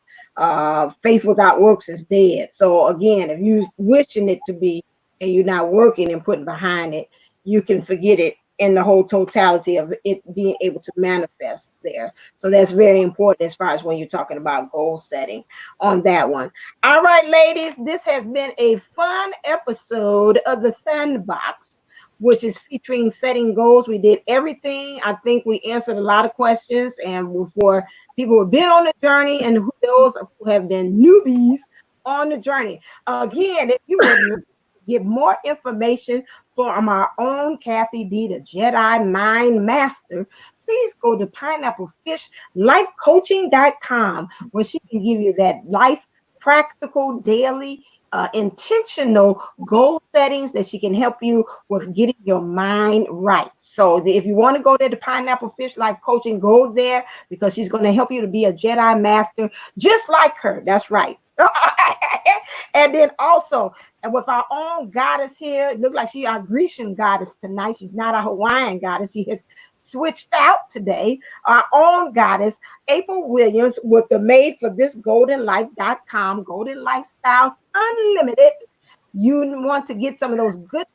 Faith without works is dead. So again, if you wishing it to be and you're not working and putting behind it, you can forget it in the whole totality of it being able to manifest there. So that's very important as far as when you're talking about goal setting on that one. All right, ladies, this has been a fun episode of the Sandbox, which is featuring setting goals. We did everything. I think we answered a lot of questions, and for people who've been on the journey and those who have been newbies on the journey. Again, if you would like to get more information from our own Kathy D, the Jedi Mind Master, please go to pineapplefishlifecoaching.com, where she can give you that life practical daily intentional goal settings that she can help you with getting your mind right. So if you want to go there to Pineapple Fish Life Coaching, go there because she's going to help you to be a Jedi Master just like her. That's right. And then also, and with our own goddess here, it looks like she's our Grecian goddess tonight. She's not a Hawaiian goddess. She has switched out today. Our own goddess, April Williams, with the made for this goldenlife.com, Golden Lifestyles Unlimited. You want to get some of those good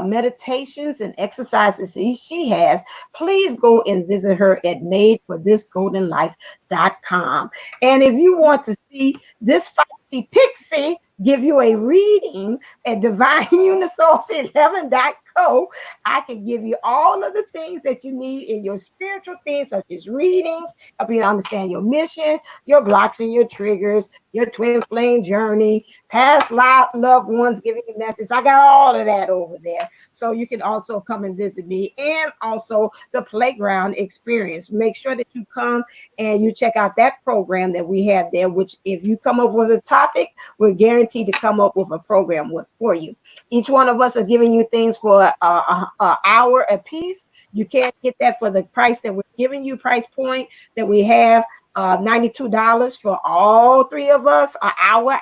meditations and exercises she has, please go and visit her at madeforthisgoldenlife.com. And if you want to see this feisty pixie give you a reading at divineunisource11.co, I can give you all of the things that you need in your spiritual things, such as readings, help you to understand your missions, your blocks and your triggers, your twin flame journey, past loved ones giving you messages. I got all of that over there. So you can also come and visit me, and also the playground experience. Make sure that you come and you check out that program that we have there, which if you come up with a topic, we're guaranteed to come up with a program for you. Each one of us are giving you things for an hour a piece. You can't get that for the price that we're giving you, price point that we have. $92 for all three of us, an hour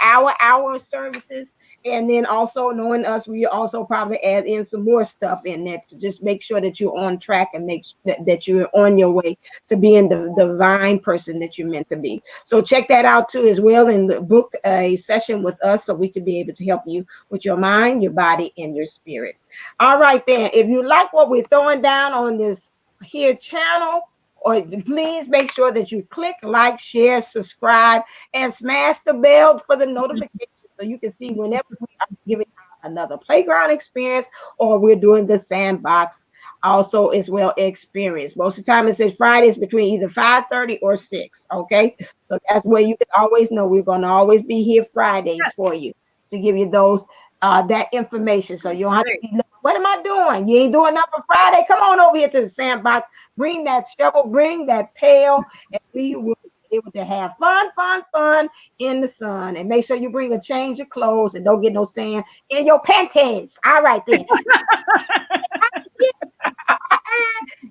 of services. And then also knowing us, we also probably add in some more stuff in there to just make sure that you're on track and make sure that you're on your way to being the divine person that you're meant to be. So check that out too as well, and book a session with us so we can be able to help you with your mind, your body, and your spirit. All right, then. If you like what we're throwing down on this here channel, or please make sure that you click like, share, subscribe, and smash the bell for the notifications So you can see whenever we are giving out another playground experience or we're doing the sandbox also as well experience. Most of the time it says Fridays between either 5:30 or 6. Okay. So that's where you can always know we're going to always be here Fridays for you to give you those that information. So you don't have to be, what am I doing? You ain't doing nothing for Friday. Come on over here to the sandbox. Bring that shovel, bring that pail, and we will be able to have fun in the sun. And make sure you bring a change of clothes and don't get no sand in your panties. All right then.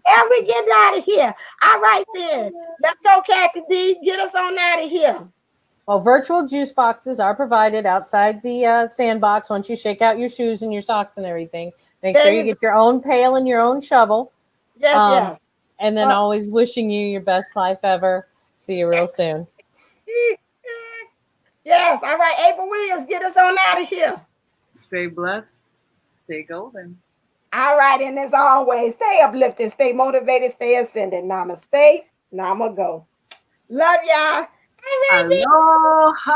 And we get out of here. All right then. Let's go, Kathy D. Get us on out of here. Well, virtual juice boxes are provided outside the sandbox once you shake out your shoes and your socks and everything. Make sure you get your own pail and your own shovel. Yes. And then always wishing you your best life ever. See you real soon. Yes. All right. April Williams, get us on out of here. Stay blessed. Stay golden. All right. And as always, stay uplifted, stay motivated, stay ascended. Namaste. Namago. Love y'all. Aloha.